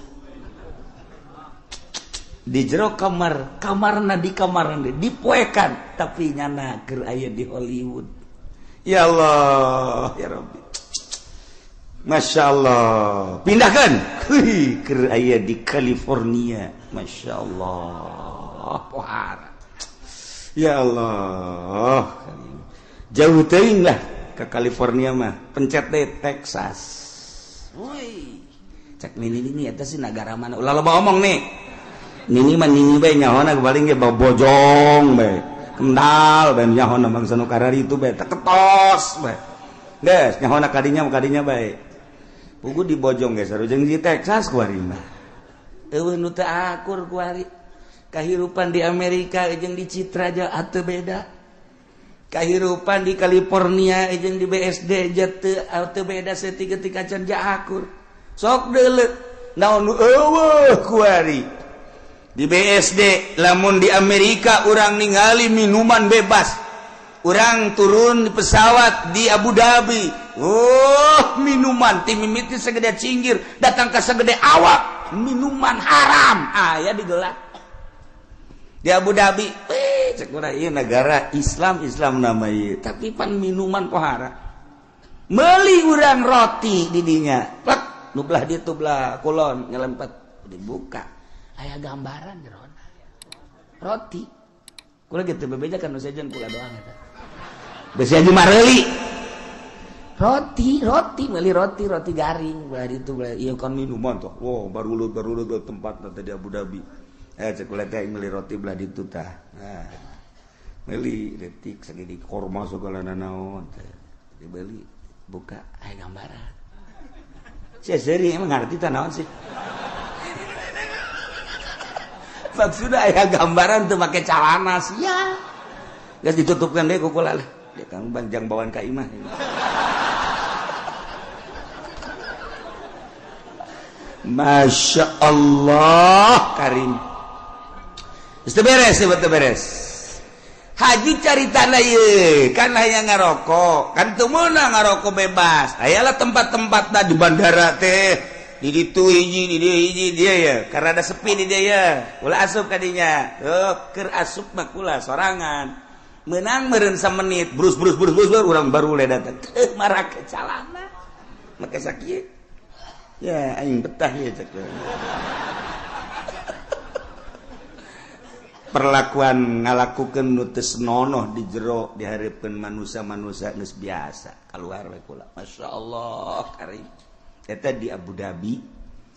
di jero kamarna di kamaran deui dipoekan tapi nyana keur aya di Hollywood ya Allah ya Rabbi Masya Allah pindahkan keur aya di California Masya Allah pohara ya Allah jauh teuing lah ke California mah pencet deh Texas woi cek nini eta sih negara mana ulah loba omong nih nini mah nini bae nyahona paling ge bojong bae kendal bae nyahona bangsa nu karari itu bae teketos bae geus nyahona kadinya bae pugu di bojong geus sareng di Texas kuari mah eueuh nu teu akur kuari kahirupan di Amerika jeung di Citra aja atuh beda kahirupan di California jeung di BSD atuh beda setika can akur sok deuleu naon nu eueuh kuari di BSD lamun di Amerika urang ningali minuman bebas urang turun di pesawat di Abu Dhabi minuman ti mimiti segede cinggir datang ka segede awak minuman haram aya digelat di Abu Dhabi, cek urang ieu negara Islam nama ieu, tapi pan minuman pohara. Meuli urang roti di dinya. Plak, nu belah ditu belah kulon nyelempet dibuka. Aya gambaran jerona. Roti. Kula kitu bebeja kan nu sejen kula doang eta. Besi aja mareuli. Roti meuli roti garing belah ditu belah ieu kan minuman tuh. Wow, barulut tempat tadi di Abu Dhabi. Cek ulah teh meuli roti belah ditu tah. Meuli detik sagede korma segala naon teh. Dibeli buka aya gambaran. Sia seri emang ngarti tah naon sih. Maksudna aya gambaran teu make calana sia. Geus ditutupkeun deui ku kula lah. Dia kang banjang bawaan ka imah. Masya Allah Karim. Beres. Haji caritana ye, kan hayang ngarokok, kan teu meunang ngarokok bebas. Ayalah tempat-tempatna di bandara teh, di ditu hiji, di dieu hiji dia ya. Karena ada sepi di dia ya. Ulah asup ka dinya. Keur asup mah kula sorangan. Meunang meureun samenit, brus urang baru le datang. Marah ke calana. Make sakieu. Ya, aing betah ya cek. Perlakuan ngalakukeun nu teu senonoh di jero dihareupeun manusia geus biasa kaluar we kula masyaallah Karim eta di Abu Dhabi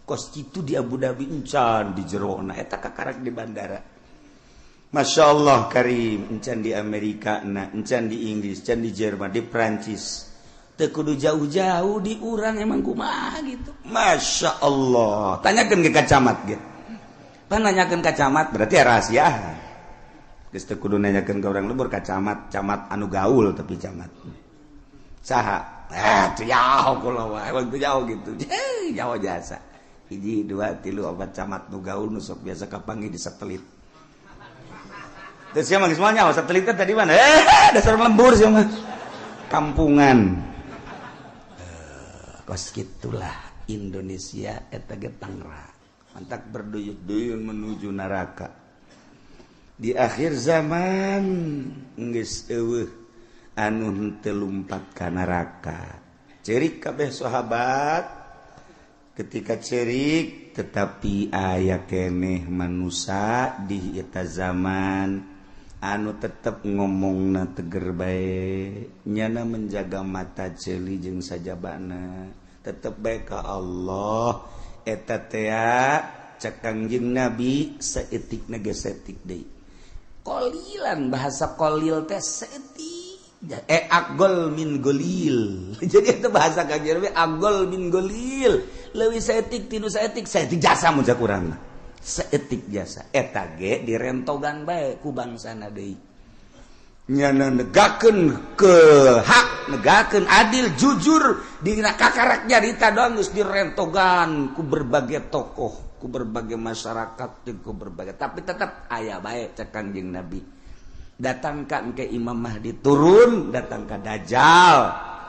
kos kitu di Abu Dhabi encan di jerona eta kakarak di bandara masyaallah Karim encan di Amerika encan di Inggris encan di Jerman di Prancis teu kudu jauh-jauh di urang emang kumaha gitu masyaallah tanyakeun ke kacamat ge pan nanyakeun ka camat berarti rahasia. Geus teu kudu nanyakeun ka urang lembur ka camat anu gaul tapi camat. Saha? Teu jauh kula wae, teu jauh gitu. Jauh jasa. 1 2 3 4 camat nu gaul nu sok biasa kapanggih di satelit. Terus sia mah geus moal nyaho satelit tadi mana? Dasar lembur sia mah. Kampungan. Kos kitulah Indonesia eta ge Tangerang. Mantak berduyun-duyun menuju neraka. di akhir zaman geus eueuh anu henteu lumpat ka neraka. Cerik kabeh sahabat ketika cerik tetapi aya keneh manusia di eta zaman anu tetep ngomongna teger bae nyana menjaga mata ceuli jeung sajabana tetep bae ka Allah eta teh cek Kangjeng Nabi saeutikna ge saeutik deui. Qolilan bahasa qalil teh saeutik agol min golil. Jadi itu bahasa Kangjeng Nabi agol min golil. Leuwih saeutik tinu saeutik jasa mun cak urang mah. Saeutik jasa eta ge direntogan bae ku bangsana deui. Nyana negakeun ke hak, negakeun adil, jujur dina kakarak nyarita doang geus direntogan ku berbagai tokoh, ku berbagai masyarakat, ku berbagai tapi tetap aya bae cak Kangjeng Nabi. Datang ka engke Imam Mahdi turun, datang ka Dajjal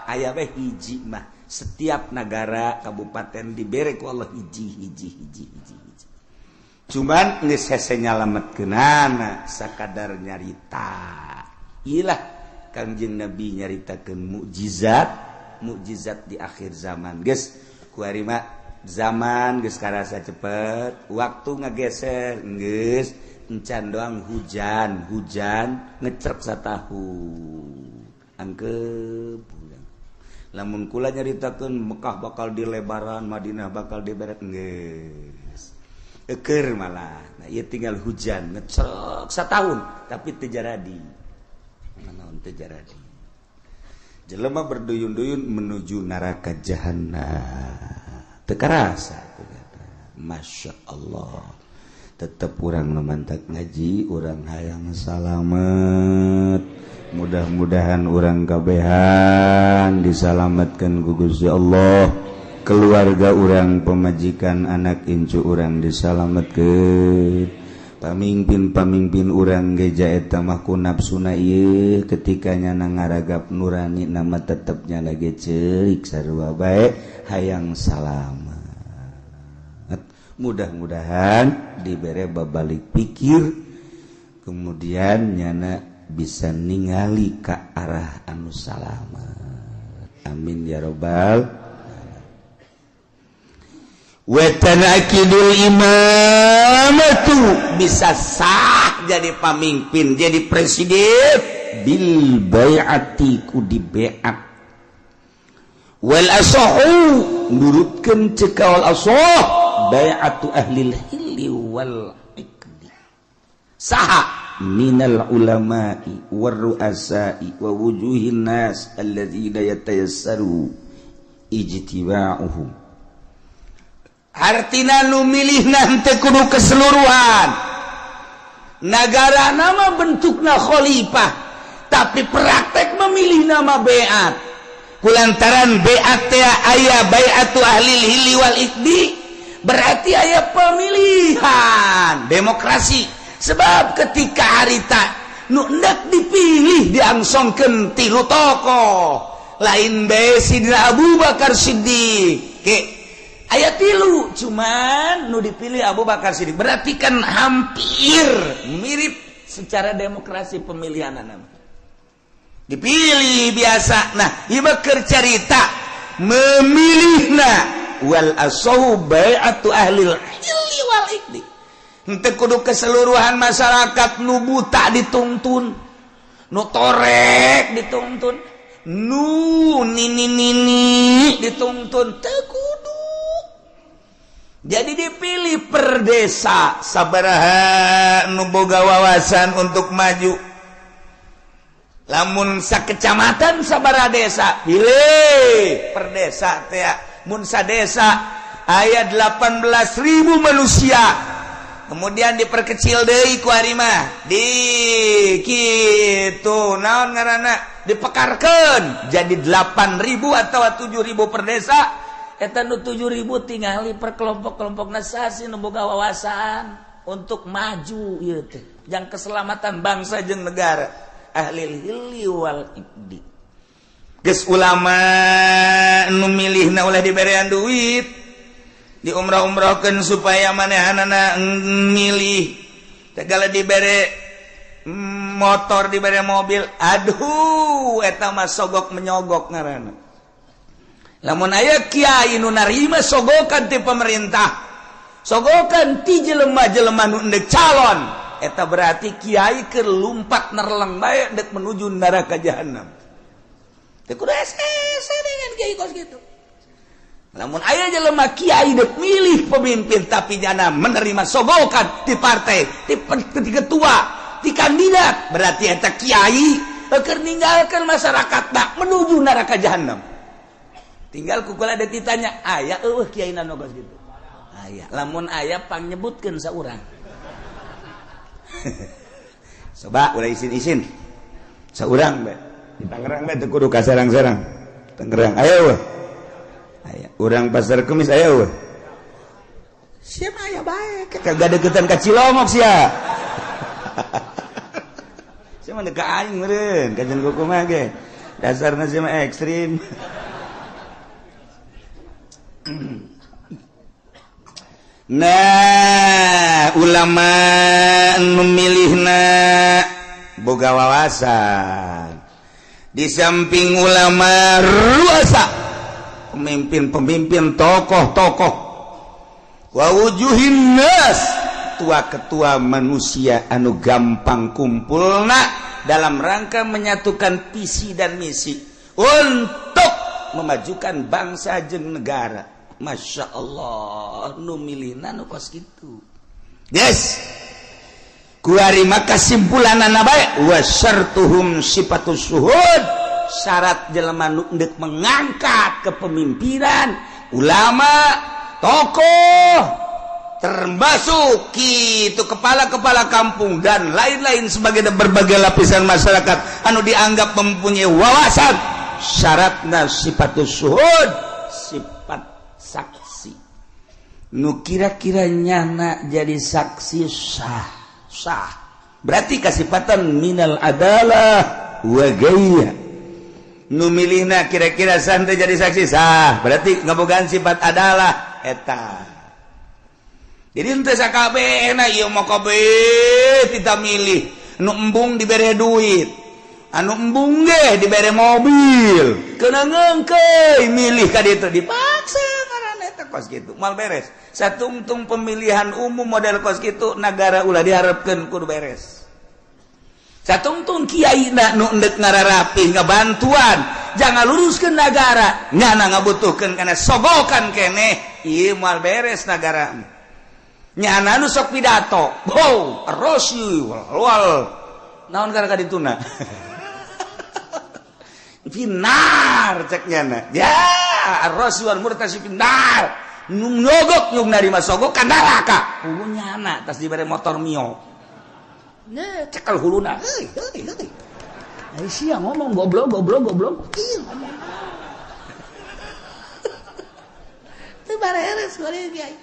aya bae hiji mah setiap negara kabupaten dibere ku Allah hiji. Cuman geus hese nyalametkeunana sakadar nyarita. Iyalah Kangjeng Nabi nyaritakeun mukjizat di akhir zaman. Geus kuari mah zaman geus karasa cepet, waktu ngageser geus encan doang hujan ngecerek satahu angkep bulan. Lamun kula nyaritakeun Mekah bakal dilebaran, Madinah bakal diberet geus eukeur malah. Nah ieu tinggal hujan ngecerek satahun tapi teu jaradi. Naon teu jaradi. Jelema berduyun-duyun menuju neraka jahanam. Teu karasa Masya Allah. Tetap urang memantak ngaji, urang hayang salamet. Mudah-mudahan urang kabehan disalametkeun ku Gusti Allah. Keluarga urang, pemajikan, anak incu urang disalametkeun. Pamimpin urang geja eta mah ku nafsuna ieu ketika nyana ngaragap nurani nama tetepnya lagi ceurik sarua bae hayang salamet. Mudah-mudahan dibere babalik pikir kemudian nyana bisa ningali ka arah anu salamet. Amin ya rabbal wa tanakidul imamatu bisa sah jadi pamimpin jadi presiden bil bai'ati ku di bai'at wal asahu nurutkeun cekal asah bai'atu ahlil hilli wal iqdi saha minal ulama'i war ru'asa'i wa wujuhin nas alladzina yatayassaru ijtiba'uhum. Artina nu milihna teu kudu keseluruhan nagara nama bentukna khalifah tapi praktek memilih nama bai'at kulantaran bai'at teh aya bai'atu ahlil hilli wal iqdi berarti aya pemilihan demokrasi sebab ketika harita nu hendak dipilih diangsongkeun tilu tokoh lain bae Sidina Abu Bakar Siddiq aya tilu cuman nu dipilih Abu Bakar Siddiq berarti kan hampir mirip secara demokrasi pemilihan nama dipilih biasa. Nah ieu keur carita memilihna wal asahu bai'atu ahlil hilli wal iqdi henteu kudu keseluruhan masyarakat nu buta dituntun nu torek dituntun nu nini dituntun teu kudu. Jadi dipilih per desa sabaraha nu boga wawasan untuk maju. Lamun sakecamatan sabaraha desa pilih per desa teh mun sadesa aya 18.000 manusia kemudian diperkecil deui ku ari mah di kitu naon ngaranna dipekarkeun jadi 8.000 atau 7.000 per desa eta nu 7.000 tingali per kelompok-kelompokna sasi nu boga wawasan untuk maju ieu teh jang keselamatan bangsa jeung negara ahlil hilli wal iqdi. Geus ulama nu milihna ulah diberean duit di umrah-umrahkeun supaya manehanana milih segala dibere motor diberi mobil, aduh eta mah sogok menyogok ngaranna. Lamun aya kiai nu narima sogokan ti pemerintah, sogokan ti jelema-jelema nu endek calon, eta berarti kiai keur lumpat nerleng bae dek menuju neraka jahanam. Teu kudu ese dengan kiai kos gitu. Lamun aya jelema kiai dek milih pemimpin tapi jana menerima sogokan ti partai, ti ketua, ti kandidat, berarti eta kiai keur ninggalkeun masyarakat dak menuju neraka jahanam. Tinggal kukula ada ditanya, aya kiai na nogos gitu. Aya, lamun aya pang nyebutkeun saurang. Coba ulah isin-isin. Saurang bae. Di Tangerang bae teu kudu ka sarang-sarang. Tangerang aya weh. Aya, urang Pasar Kemis aya weh. Sia mah aya bae, kagak deketan ka Cilongok sia. Sia mah deuk ka aing meureun, kajen kumaha ge. Dasarna sia mah ekstrim. Nah, ulama memilihna boga wawasan. Di samping ulama ruasa, pemimpin-pemimpin, tokoh-tokoh. Wa wujuhin nas, tua-ketua manusia anu gampang kumpulna dalam rangka menyatukan visi dan misi untuk memajukan bangsa jeung negara. Masya Allah, nu milihna nu kos kitu. Yes. Kuari maka simpulanana bae wa syartuhum sifatus syuhud. Syarat jelema nu endek mengangkat kepemimpinan, ulama, tokoh, termasuk kitu kepala-kepala kampung dan lain-lain sebagai berbagai lapisan masyarakat anu dianggap mempunyai wawasan. Syaratna sifatus syuhud, sifat saksi. Nu kira-kira nyana jadi saksi sah. Berarti kasifatan minal adalah wa gaya. Nu milihna kira-kira santai jadi saksi sah. Berarti ngabogaan sifat adalah eta. Jadi henteu sakabehna ieu mah kabeh kita milih. Nu embung dibere duit. Anu embung ge dibere mobil. Keuna ngengkeuy milih ka ditu dipaksa ngaranna eta kos kitu. Mal beres. Satungtung pemilihan umum model kos kitu nagara ulah diharapkeun kudu beres. Satungtung kiaina nu endek ngararapi ngabantuan, jangan luruskeun nagara, nyana ngabutuhkeun kana sogokan keneh, ieu mal beres nagara. Nyana nu sok pidato, bow, rosy, wal. Naon gara-gara dituna? Finar cek nyana. Ya, rosy wal murtasi finar. Nyogok nyung narima sogok ka neraka. Hulu nyana tas dibere motor Mio. Nah, cekal huluna. Heuy. Ai sia ngomong goblok. Ieu ngomong. Teu bareres goreng kiai.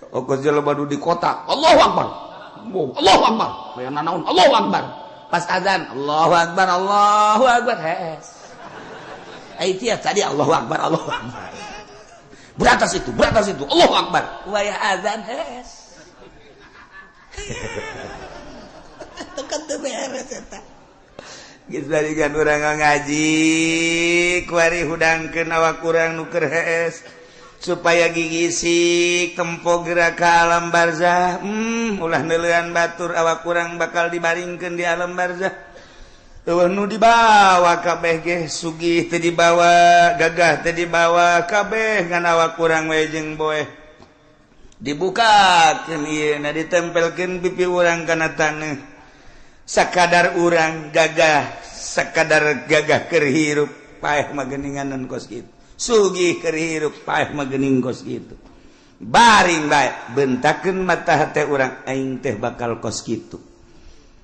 Ongkos jelema di kota. Allahu Akbar. Allahu Akbar. Aya nanaon Allahu Akbar. Pas azan Allahu Akbar. Hes. Ai tiap tadi Allahu Akbar. Beratas itu Allahu Akbar. Waya azan hes. Tekan teu beres eta. Geus balikan urang ngaji, kuari hudangkeun awak urang nu keur hees supaya gigisik tempo gerak ka alam barzah. Ulah neuleuan batur awak urang bakal dibaringkeun di alam barzah. Nu dibawa kabeh ge sugih teu dibawa, gagah teu dibawa, kabeh ngan awak urang we jeung boeh. Dibukakeun ieu na ditempelkeun pipi urang kana taneuh. Sakadar urang gagah, sakadar gagah keur hirup paeh mah geuninganan kos kitu. Sugih keur hirup paeh mah geuning kos kitu. Baring bae bentakeun mata hate urang aing teh bakal kos kitu.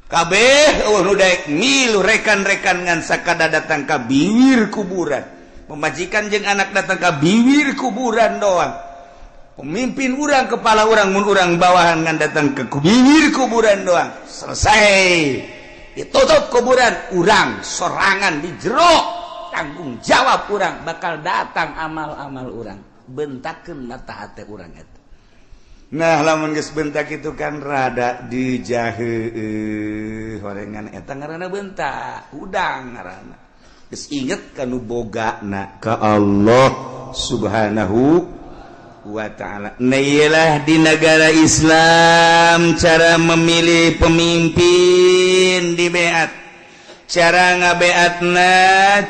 Kabeh nu daek milu rekan-rekan ngan sakada datang ka bibir kuburan. Pemajikan jeung anak datang ka bibir kuburan doang. Pemimpin urang, kepala urang, mun urang bawahan ngan datang ke bibir kuburan doang. Selesai. Ditutup kuburan, urang sorangan di jero. Tanggung jawab urang bakal datang amal-amal urang. Bentakeun mata hate urang eta. Nah lamun geus bentak itu kan rada dijaheuh horengan eta ngaranna bentak udang ngaranna geus inget kanu bogana ka Allah subhanahu wa ta'ala. Nah iyalah di negara Islam cara memilih pemimpin di beat cara ngabeatna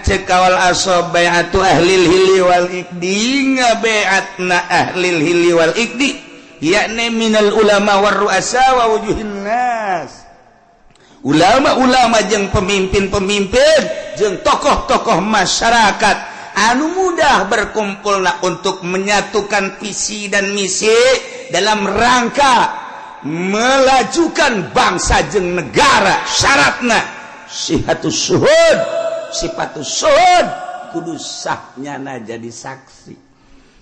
cekawal asob bayatu ahlil hilli wal ikdi ngabeatna ahlil hilli wal ikdi yakni minal ulama war ru'asa wa wujuhin nas ulama-ulama jeung pemimpin-pemimpin jeung tokoh-tokoh masyarakat anu mudah berkumpulna untuk menyatukan visi dan misi dalam rangka melajukan bangsa jeung negara. Syaratna sihatus syuhud sifatus syuhud kudu sahnyana jadi saksi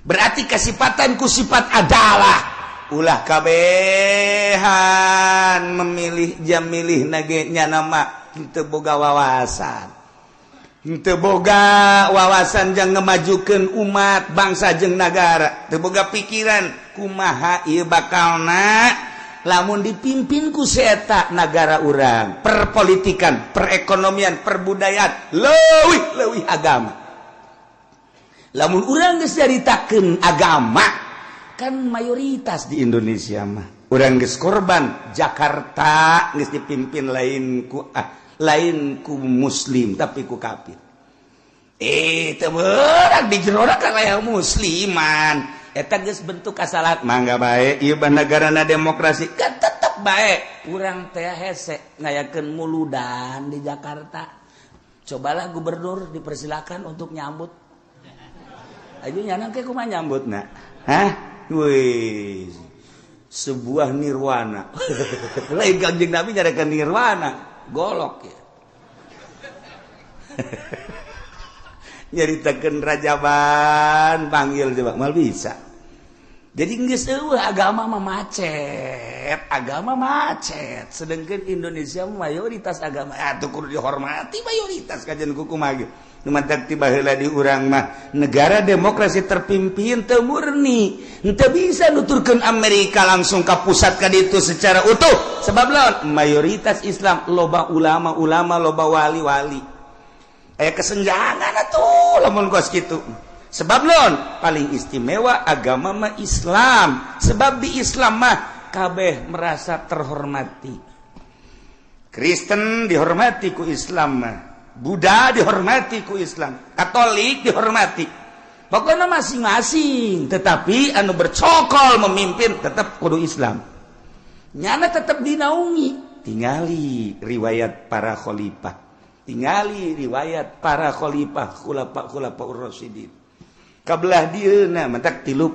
berarti kasifatan ku sifat adalah ulah kabehan memilih jam milih nage nya nama henteu boga wawasan henteu boga wawasan jang ngemajukeun umat bangsa jeung nagara teu boga pikiran kumaha ieu bakalna lamun dipimpin ku seeta negara urang perpolitikan perekonomian perbudayaan leuwih agama lamun urang geus nyaritakeun agama kan mayoritas di Indonesia mah urang geus korban Jakarta geus dipimpin lain ku muslim tapi ku kafir teu beurang di jerona kan aya musliman eta geus bentuk kasalat mangga bae ieu negarana demokrasi kan tetep bae urang teh hese ngayakeun muludan di Jakarta cobalah gubernur dipersilakan untuk nyambut aja nyanang ke kumaha nyambutna wih sebuah nirwana lain Kangjeng Nabi nyarakan nirwana golok ya nyaritakeun rajaban panggil coba mal bisa jadi geus eueuh agama mah macet sedangkan Indonesia mayoritas agama atuh kudu dihormati mayoritas kajian kuku mah numantak ti baheula di urang mah negara demokrasi terpimpin teu murni henteu bisa nuturkeun Amerika langsung ka pusat ka ditu secara utuh sebab lawan mayoritas Islam loba ulama loba wali aya kesenjangan atuh lamun kos kitu sebab lawan paling istimewa agama mah Islam sebab di Islam mah kabeh merasa terhormati Kristen dihormati ku Islam mah Buddha dihormati ku Islam, Katolik dihormati. Pokoknya masing-masing, tetapi anu bercokol memimpin tetap kudu Islam. Nyana tetap dinaungi. Tingali riwayat para khalifah. Tingali riwayat para khalifah khulafa ur-rasyidin. Kabelah dieuna mentak 35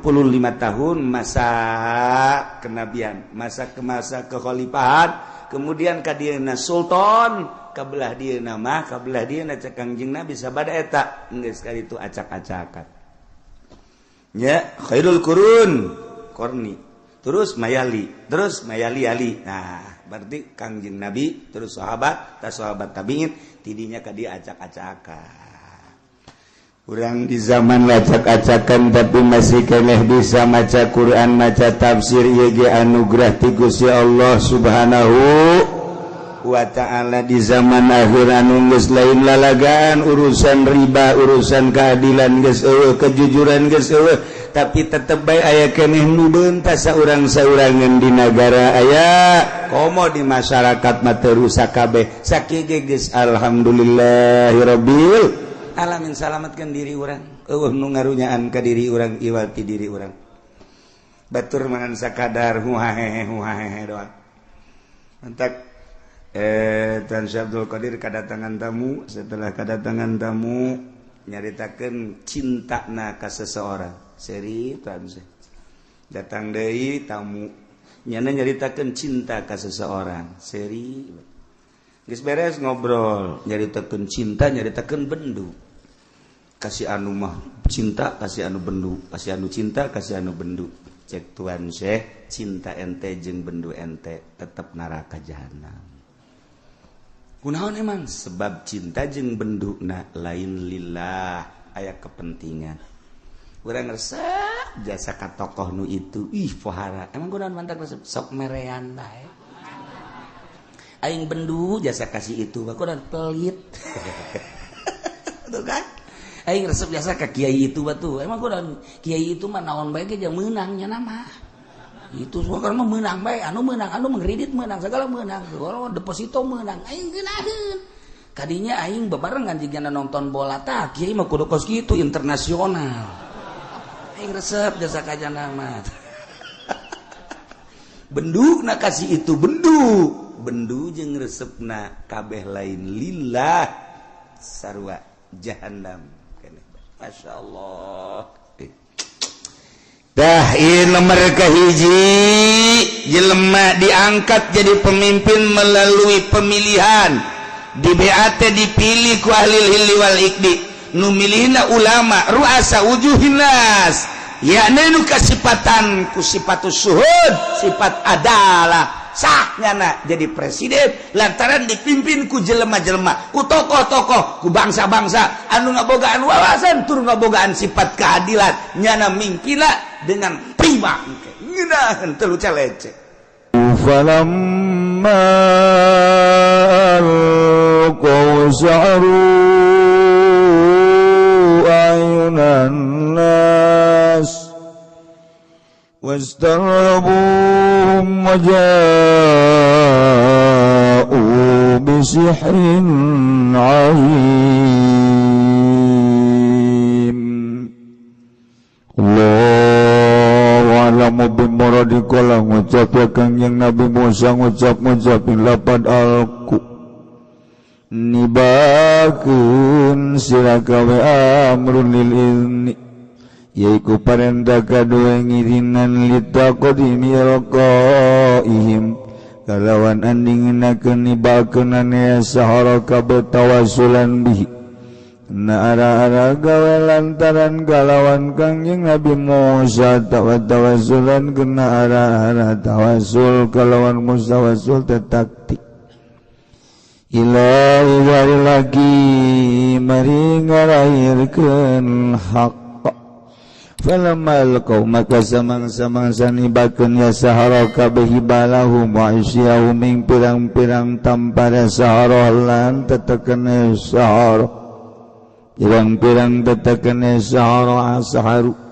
tahun masa kenabian, masa kekhalifahan, kemudian ka dieuna sultan. Kabelah dia cek Kangjeng Nabi sabada eta geus ka ditu acak-acakan nya khairul qurun qarni terus mayali ali nah berarti Kangjeng Nabi terus sahabat tabiin tidinya ka dia acak-acakan urang di zaman acak-acakan tapi masih keneh bisa maca Quran maca tafsir ieu ge anugerah ti Gusti Allah subhanahu wa ta'ala di zaman akhir anu geus lain lalagaan urusan riba urusan keadilan geus eueuh kejujuran geus eueuh tapi tetep bae aya keneh nu beuntas saurang-saurangan di negara aya komo di masyarakat mah teu rusak kabeh sakieu geus alhamdulillahirabbil alamin salametkeun diri urang eueuh nu ngarunyaan ka diri urang iwati diri urang batur mangan sakadar huhahehe doang mantak Tan Syekh Abdul Qadir kedatangan tamu setelah kedatangan tamu nyaritakeun cintana ka seseorang seri Tan Syekh datang deui tamu nyana nyaritakeun cinta ka seseorang seri geus beres ngobrol nyaritakeun cinta nyaritakeun bendu kasih anu mah cinta kasih anu bendu kasih anu cinta kasih anu bendu cek Tuan Syekh cinta ente jeung bendu ente tetep neraka jahanam. Kunaon emang sebab cinta jeung benduna lain lillah aya kepentingan urang resep jasa ka tokoh nu itu pohara emang kunaon mantak resep sok merean bae aing bendu jasa kasih itu kunaon pelit tuh kan aing resep jasa ka kiai itu batu emang kunaon kiai itu mah naon bae ge meunangnya nama itu suka mah meunang bae anu mengkredit meunang segala meunang kalau deposito meunang aing geunaheun kadinya aing bebarengan jigana nonton bola tah kiai mah kudu kos kitu internasional aing resep jasa kajana mah benduna kasih itu bendu jeung resepna kabeh lain lillah sarua jahannam keneh masyaallah dah ieu nomor kahiji jelema diangkat jadi pemimpin melalui pemilihan di BAT dipilih ku ahli hilli wal ikdi nu milihna ulama ruasa wujuhinas yakni nu kasipatan ku sifatus suhud sifat adalah sahnyana jadi presiden lantaran dipimpin ku jelema-jelema ku tokoh-tokoh ku bangsa-bangsa anu ngabogaan wawasan tur ngabogaan sifat keadilan nyana mingkina dengan prima ngeunaheun teu lucalece falamma qawsaru الناس واسترهبوهم وجاءوا بسحر عظيم Allahu a'lamu bimuradi kala ngucap ya Kangjeng Nabi Musa ngucap-ngucapin lapad alku nibakeun sira gawe amrun lil ilmi yaiku parentah kadua ngirinan litaqadimi raqaihim kalawan andingenakeun nibakeun ane sahara kabeh tawassulan bihi na ara-ara gawe lantaran kalawan Kangjeng Nabi Musa tawassulan kena ara-ara tawassul kalawan mustawassul tetaktik ilahi wari lagi mari ngarahirkeun hak falamal qaum maka samang-samangsa nibakeun ya sahara kabeh balahum wa isyahum ing pirang-pirang tampara sahara lan tetekeun sahara pirang-pirang tetekeun sahara saharu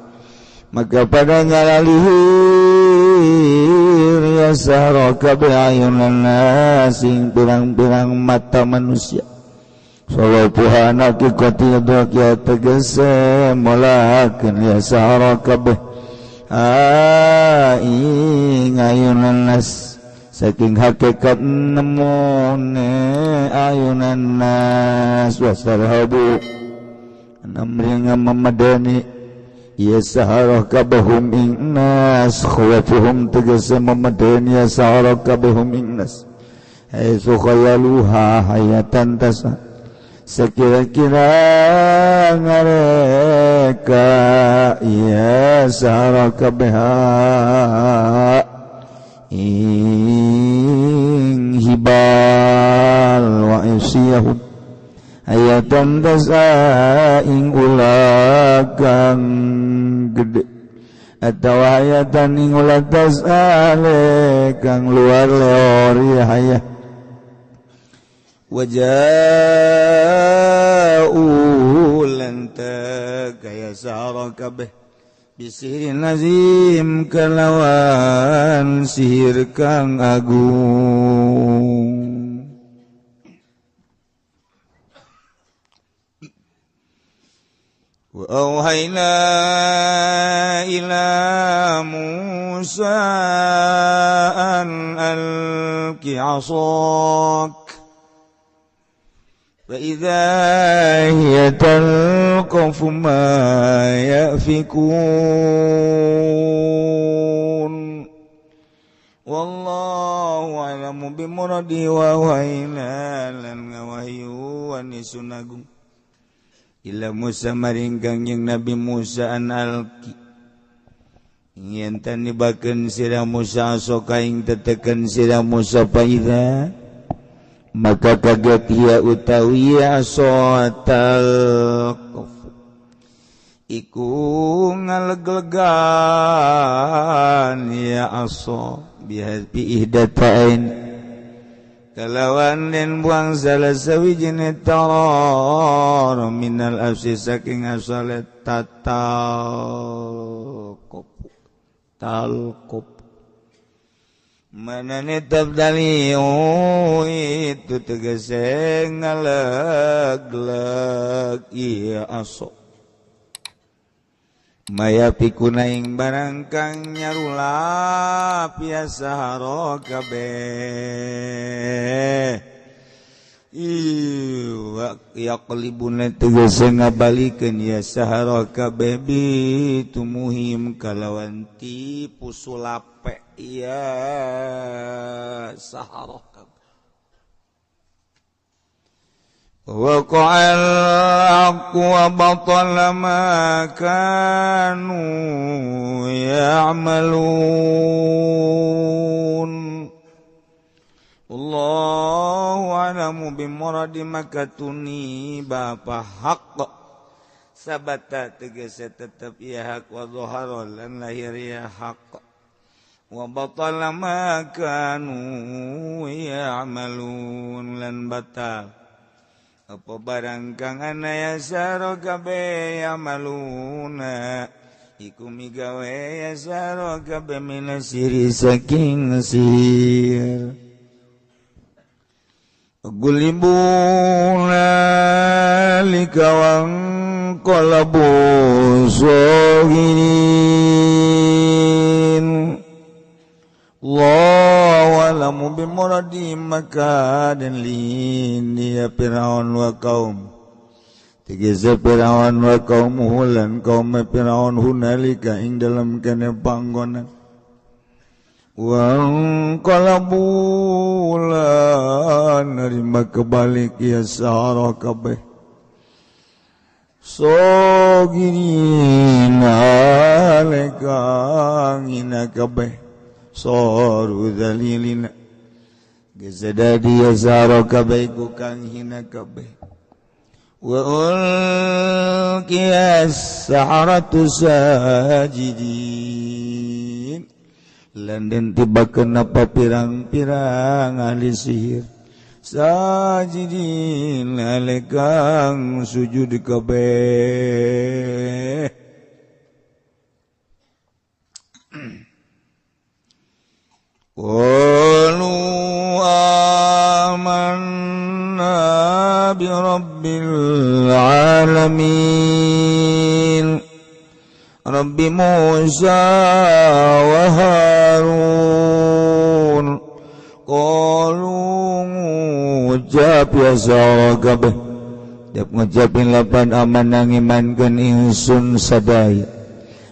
maka pada ngaralihir ya sahara kabeh ayunan sing pirang-pirang mata manusia salapuhan hakikati dokia tegese molakeun ya sahara kabeh aing ayunan nas saking hakikat nemone ayunan nas wasarhabu namring mamadani ya sahara kabehum ingnas khawafuhum tegese memadani ya sahara kabehum ingnas haitsu khayaluha hayatan tasa sekira-kira ngareka ya sahara kabeha ing hibal wa isyahum hayatan tasa ing ulagang gede atau hayatan ing ulag tasale kang luar leori hayah waja'u lantag kaya sahara kabeh bisirin nazim kalawan sihir kang agung wa auhayna ila Musa an alqi 'asak wa idza hiya talqafu ma yafikun wallahu a'lamu bimuradi wa wahina lan ngawahyu wa nisunagung ila Musa maring Kangjeng Nabi Musa an alqi yen tan nibakeun sira Musa soka ing tetekeun sira Musa paida maka kaget ia utawi asotal iku ngaleg-legan ya aso bihapi ihdatain kalawan den buang salah sawijine tarar minal afsi saking asalet talqop manane tabdaliu itu tegese ngaleg-leg iya aso maya pikunaing barang kang nyarula biasa haro kabeh ya qalibuna tegese ngabalikeun ya sahara kabeh bitumuhim kalawan tipu sulape ya sahara kabeh waqa'al haqqu wa batala ma kanu ya'malun Allahu a'lamu bimuradi makatuni bapa haqq sabata tegese tetep ya hak wa dhahara lan lahir ya haqq wa batala ma kanu ya'malun lan batal apa barang kang ana ya saro kabeh amaluna iku migawe ya saro kabeh minasiri saking sir gulibuna likawang qalabu soginin Allahu a'lamu bimuradi maka dan lini ya Fir'aun wa qaum tegese Fir'aun wa qaumuhu lan kaum Fir'aun hunalika ing dalam kene panggonan wa qalabu lan narima kebalik ya sahara kabeh soginin aleka ngina kabeh soru dalilina gezadadi yazaro kabeh ku kang hina kabeh wa ulqiyas saharatu sajidin lan den tibakeun apa pirang-pirang ahli sihir sajidin alekang sujud kabeh qalu amanna bi rabbil alamin rabbi Musa wa Harun qalu ngucap ya sawakabeh dep ngucapin lapan aman ngimankeun ingsun sadaya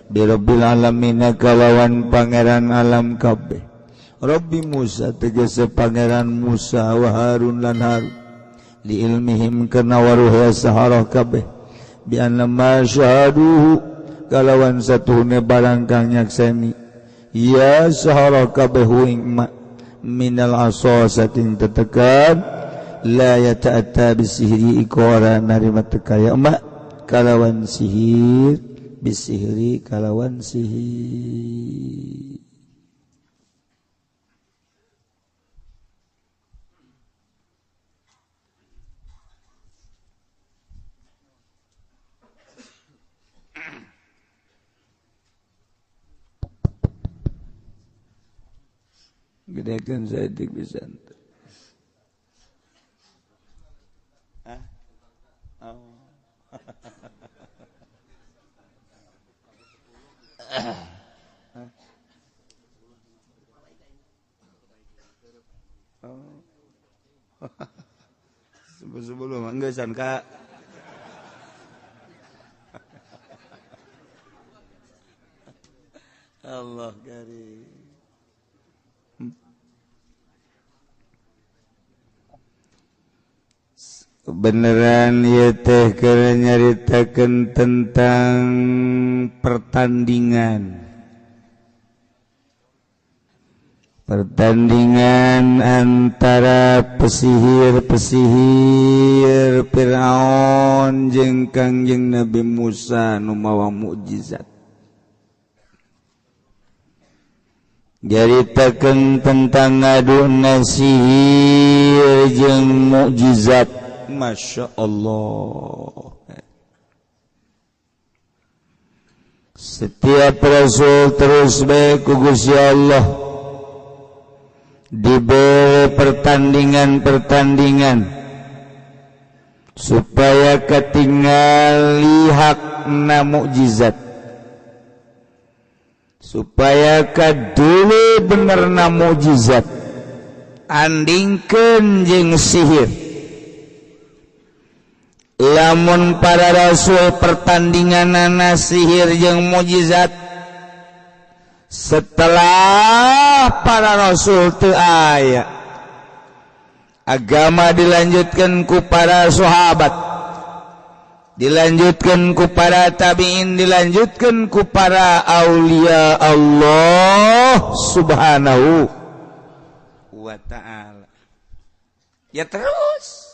bi rabbil alamin kalawan pangeran alam kabeh Rabbi Musa tegese pangeran Musa wa Harun lan Harun li ilmihim kana waruh sahara kabeh bi anna ma syahaduhu kalawan satuhune barang kang nyakseni ya sahara kabeh ing minal asa saking tetekan la yata'atta bisihri ikora narima tekaya ma kalawan sihir bisihri kalawan sihir gedekeun saeutik pisan teh. Sebelum enggak san Kak. Allah karim. Beneran ya teh keur nyaritakeun tentang pertandingan pertandingan antara pesihir-pesihir Firaun jeung Kangjeng Nabi Musa nu mawa mukjizat. Jaritakeun tentang ngaduna sihir jeung mukjizat. Masya Allah. Setiap rasul terus bae ku Gusti Allah diberi pertandingan-pertandingan supaya katingali hakna mukjizat, supaya kadulu benerna mukjizat andingkeun jeung sihir. Lamun para rasul pertandinganana sihir jeung mukjizat, setelah para rasul teu aya, agama dilanjutkan ku para sahabat, dilanjutkan ku para tabi'in, dilanjutkan ku para aulia Allah subhanahu wa ta'ala. Ya terus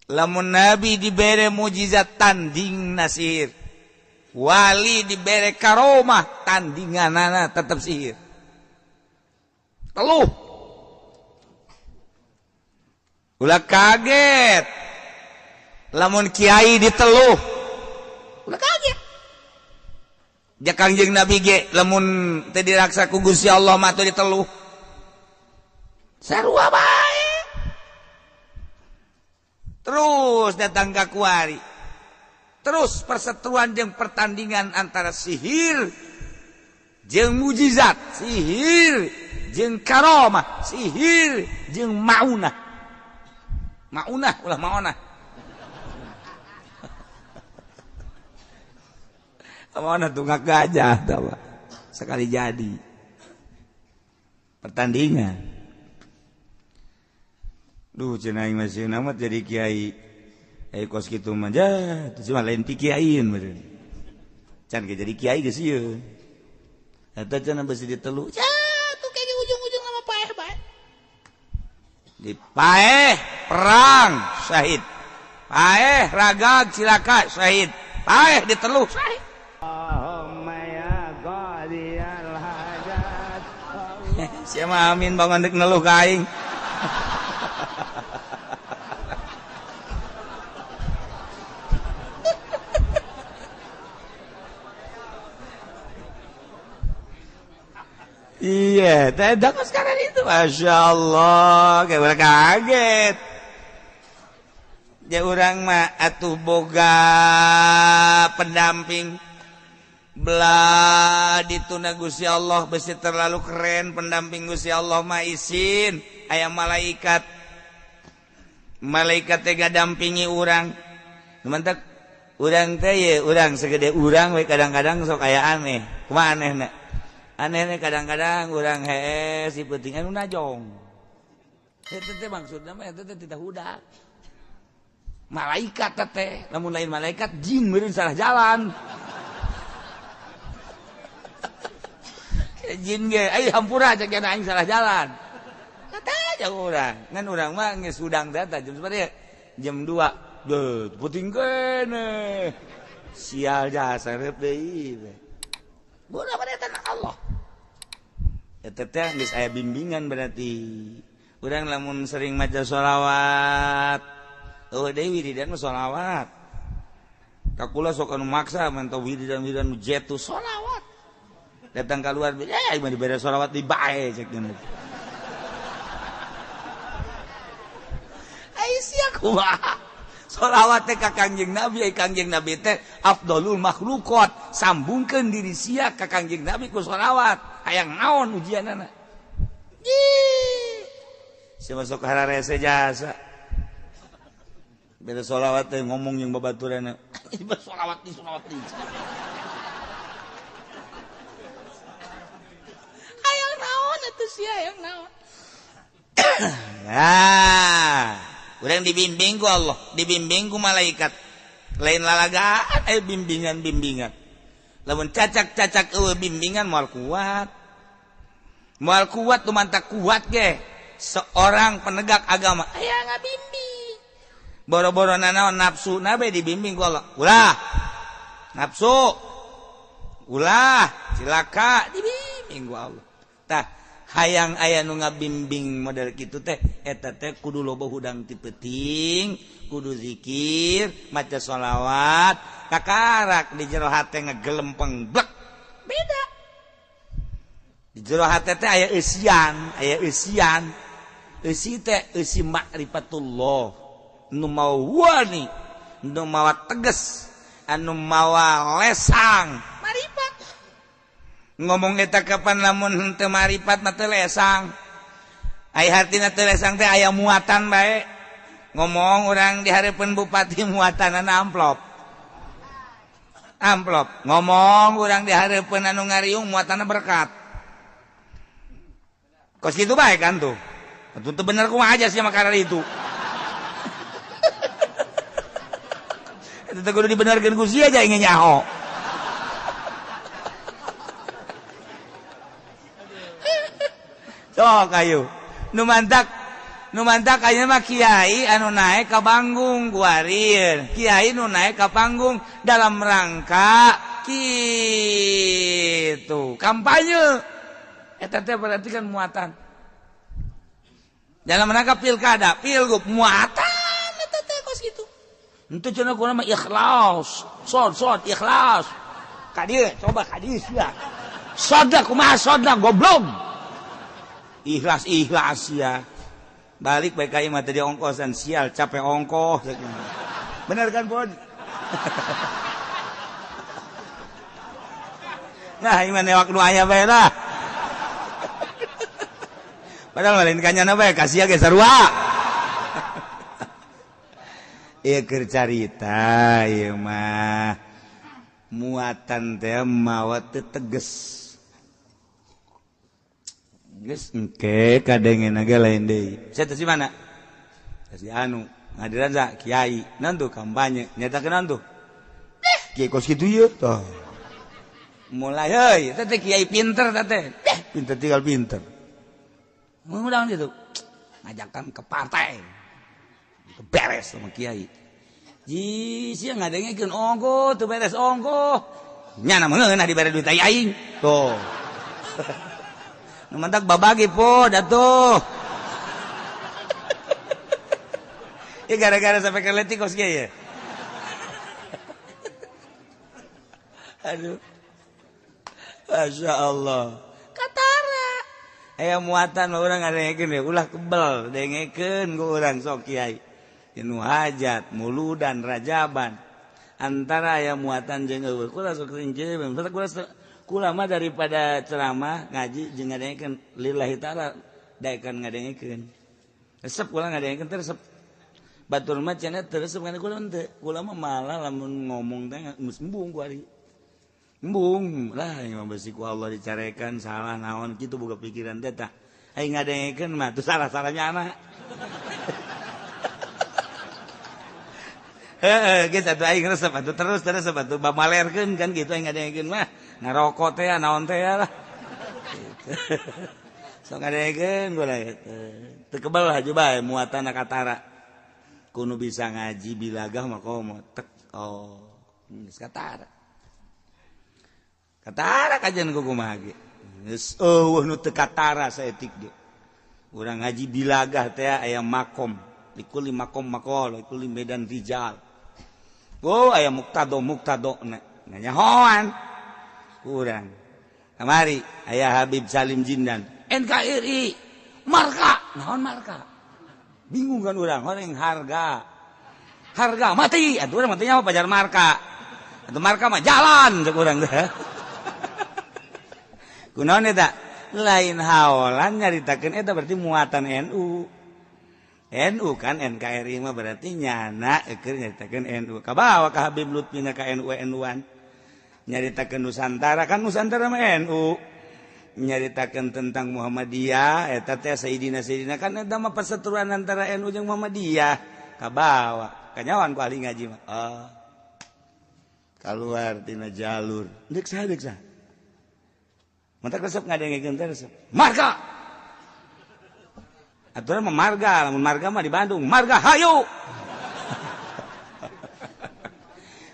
lamun nabi dibere mukjizat tanding nasir, wali dibere karomah tandinganana tetap sihir. Teluh ulah kaget lamun kiai diteluh, ulah kaget. Ja Kangjeng Nabi ge lamun teu diraksa ku Gusti Allah mah teu diteluh. Sarua bae. Terus datang ka kuari. Terus perseteruan jeung pertandingan antara sihir jeung mukjizat, sihir jeung karomah, sihir jeung maunah. Maunah ulah maunah. Maunah tunggak gajah tau. Sekali jadi. Pertandingan. Duh cenah aing masih namat jadi kiai. Kos kitu mah jah, cuma lain ti kiaiin meureun. Can ge jadi kiai geus ieu. Eta cenah beusi ditelu. Jah, tuh kayak ujung-ujung nama paeh bae. Di paeh perang syahid. Paeh ragag cilaka syahid. Paeh ditelu syahid. Allahumma ya qadiyal hajat. Sia mah amin bangun dek neluh ka aing. Iya, tidak sekarang itu, masya Allah, kayak orang kaget. Ya orang mah atuh boga pendamping, belah dituna Gusti Allah, besi terlalu keren pendamping Gusti Allah mah isin, aya malaikat, tega dampingi orang, mantap, orang teh ya, orang segede orang, kadang-kadang sok aya aneh, kumaha aneh nak? Anehnya kadang-kadang orang si pentingan najong. Itu teh maksudnya mah itu teh tidak hudak. Malaikat teh, namun lain malaikat jin meureun salah jalan. Jin ge, ai hampura cek aing salah jalan. Kata aja urang, ngan urang mah geus udang data jam sabaraha? Jam 2. Deuh, puting kene. Sial jasa rep deui. Bola pada tanah Allah. Eta teh geus aya bimbingan berarti. Urang lamun sering maca sholawat, deui wiridan mah sholawat. Kakula sok anu maksa mantau wiridan nu jetu sholawat. Datang keluar, mah dibere sholawat di bae cek geus. Ai sia kumaha? Sholawat teh ka Kangjeng Nabi, Kangjeng Nabi teh afdalul makhluqat, sambungkeun diri sia ka Kangjeng Nabi ku sholawat. Hayang naon ujianana? Sia masuk hararese jasa. Beda sholawat teh ngomong jeung babaturanna. Ieu sholawat di. Hayang naon atuh sia hayang naon? Nah, urang dibimbing ku Allah, dibimbing ku malaikat. Lain lalagaan bimbingan. Lamun cacak eueuh bimbingan moal kuat. moal kuat tuh mantap kuat ge seorang penegak agama aya ngabimbing boro-boro naon nafsu nabe dibimbing ku Allah ulah nafsu ulah cilaka dibimbing ku Allah tah hayang aya nu ngabimbing model kitu teh eta teh kudu loba hudang ti peuting kudu zikir maca sholawat kakarak di jero hate ngegelempeng blek beda di jero hate teh aya eusian eusi teh eusi ma'rifatullah nu mawa wani nu mawa teges anu mawa lesang marifat ngomong eta kapan lamun teu marifat mah teu lesang aya hartina teu lesang teh aya muatan bae ngomong urang di hareupeun bupati muatanana amplop ngomong urang di hareupeun anu ngariung muatanna berkat kos kitu bae kan tuh teu bener kumaha aja sih makara itu eta kudu dibenerkeun ku sia aja ingin nyaho sok ayo nu mantak ayeuna mah kiai anu naek ka panggung kuarir kiai nu naek ka panggung dalam rangka kitu kampanye eta teh berarti kan muatan dalam rangka pilkada pilgub muatan eta teh kos kitu henteu cenah kunaon mah ikhlas sod ikhlas ka dieu coba ka dieu sia soda kumaha soda goblok ikhlas ya balik baik kayak mah tadi ongkosan sial capek ongkos bener kan Bon nah iman newak nu aya bae lah padahal lain kanyana bae kasih ge sarua ieu keur carita ieu mah muatan teh mawa teu teges geus engke kadengenage lain deui. Saya teh si mana? Si anu, ngadiran za kiai, naon tuh kampanye, nyatakeun naon tuh? Kiai kos kitu ieu tah. Mulai heuy, eta teh kiai pinter teh teh. Pinter tinggal pinter. Mudah gitu. Ngajakan ke partai. Beres sama kiai. Ji sia ngadengekeun ongko teu beres ongko. Nya na meungeun dibere duit aing. Tuh. Mantak babagi po datuh. Ya gara-gara sampai ke letikos ya. Aduh. Masya Allah. Katara. Aya muatan orang ngadengekeun ya ulah kebel dengekeun ku urang sok kiai. Inu hajat, muludan, rajaban. Antara aya muatan jeung eueuh. Kula sok rinci kula mah daripada ceramah ngaji jeung ngadengekeun lillahi taala daekan ngadengekeun. Resep kula ngadengekeun teh resep. Batur mah cenah teu resep kana kula teu. Kula mah malah lamun ngomong teh geus embung ku ari. Embung lah ieu mah besi ku Allah dicarekan salah naon kitu boga pikiran teh tah. Aing ngadengekeun mah teu salah-salahnya anak. Geus atuh aing resep atuh terus atuh bamalerkeun kan gitu aing ngadengekeun mah. Ngarokok teh naon teh lah. Sok ngadengekeun gula teu kebal haju bae muatan katara. Kudu bisa ngaji bilagah mah komo tek geus katara. Katara kajian ku kumaha ge. Geus eueuh nu teu katara saeutik ge. Urang ngaji bilagah teh aya makom, likuli makom makol, likuli medan rijal. Aya muktado nyahoan. Kurang kamari aya Habib Salim Jindan NKRI marka naon marka bingung kan urang orang harga mati atuh urang mati nya pajar marka atuh marka mah jalan cek urang teh kunaon eta lain haolan nyaritakeun eta berarti muatan NU kan NKRI mah berarti nyana keur nyaritakeun NU kabawa ka Habib Lutfina ka NU-an nyaritakeun Nusantara kan Nusantara mah NU nyaritakeun tentang Muhammadiyah eta teh Sayyidina kan eta mah perseteruan antara NU jeung Muhammadiyah kabawa kanyawan ku ahli ngaji mah keluar tina jalur deuk saha mentak resep ngadengkeun teh resep marga aturan mah marga lamun marga mah di Bandung marga hayu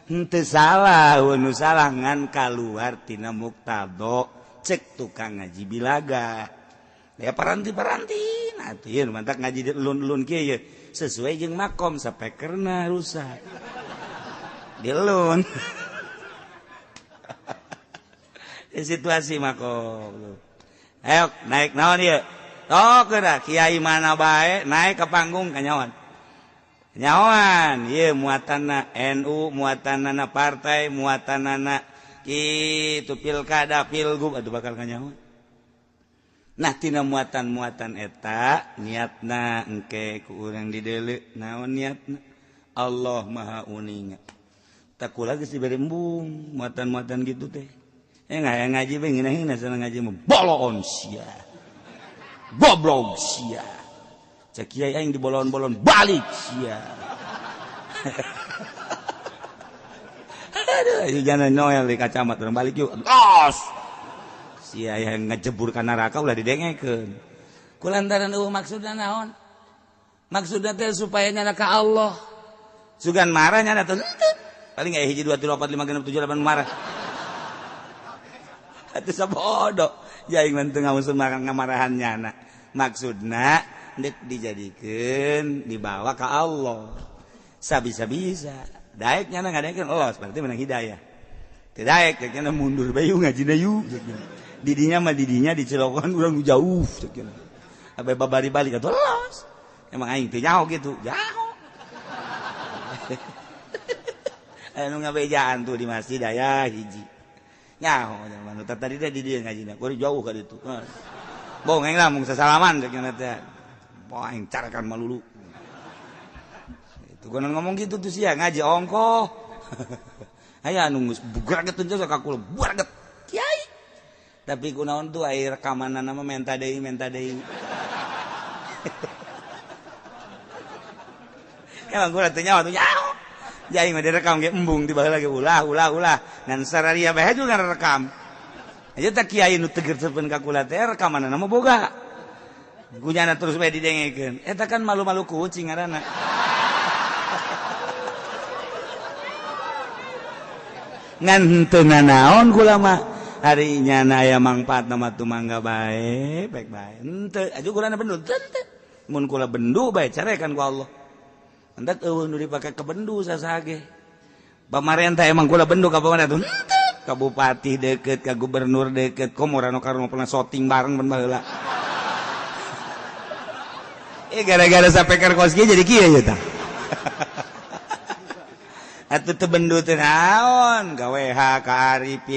henteu salah nu salah ngan kaluar tina muktado cek tukang ngaji bilaga ya paranti-paranti nah teh ieu mantak ngaji elun-elun kieu ye sesuai jeung makom sapekerna rusak dilun situasi makom ayo naik naon ieu tok geura kiai mana bae naik ke panggung kanyawan nyawan ieu muatanna NU muatanna partai muatanna kitu pilkada pilgub atuh bakal kanyawan nah tina muatan-muatan eta niatna engke ku urang dideuleu naon niatna Allah Maha Uninga tak kula geus dibere embung muatan-muatan gitu teh ngaji bae ngeunaheun sana ngaji mah bolon sia goblok sia cek kiai aing dibolon-bolon balik sia aduh jangan noel di kacamat urang balik yuk tos sia yang ngejebur ka neraka ulah didengekeun kulantaran maksudna naon maksudna teh supaya nyana ka Allah sugan marah nyana teh paling aya 1 2 3 4 5 6 7 8 marah atuh sabodo jaing menteu ngamusun ngamarahan nyana maksudna dek dijadikeun dibawa ka Allah sabisa-bisa daek nyana ngadengeun Allah berarti menang hidayah teu daek nyana mundur bae ngajina yu didinya mah didinya di Cilogon urang nu jauh ceukna abe babari balik atuh los emang aing teu nyaho gitu jauh anu ngabejaan tuh di masjid aya hiji nyaho manu tadi teh di dieu ngajina kudu jauh ka ditu bong aing lamun sasalaman ceukna teh poe aing carakan malulu itu gonon ngomong gitu tuh sia ngaji ongkoh aya anu geus bugraget teh ka kula bugraget kiai tapi kunaon tuh air rekamanna mah menta deui emang gua teh nyawa tuh nyaho jaing mah direkam ge embung di baheula ge ulah ngan sararia bae juga rekam aja tak kiai nu tegeurkeun ka kula teh rekamanna mah boga gunyana terus bae didengekeun eta kan malu-malu kucing ngaranna ngan henteu naon kula mah hari nyana aya mangpaat nama tu mangga bae baik bae henteu aju kula bendu teu mun kula bendu bae carekan ku Allah hendak eueuh nu dipake ke bendu sasage pamarentah emang kula bendu ka pamarentah teu ka bupati deukeut ka gubernur deukeut komo rano karno pernah shooting bareng ban baheula gara-gara sapeker kos kieu jadi kieu ye tah atuh teu bendu teh naon gaweha ka Arif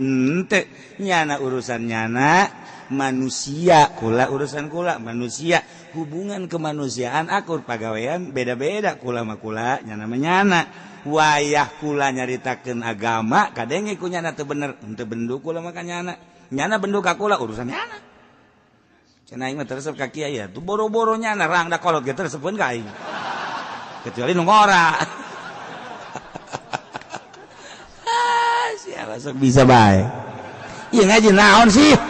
henteu nyana urusan nyana manusia kula urusan kula manusia hubungan kemanusiaan akur pagawean beda-beda kula mah kula nyana mah nyana wayah kula nyaritakeun agama kadenge ku nyana teu bener henteu bendu kula mah ka nyana bendu ka kula urusan nyana cenah aing mah teresep ka kiai atuh boro-boro nyana rang da kolot ge teresepkeun ka aing kecuali nu ngora siapa sok bisa bae iya ngaji naon sih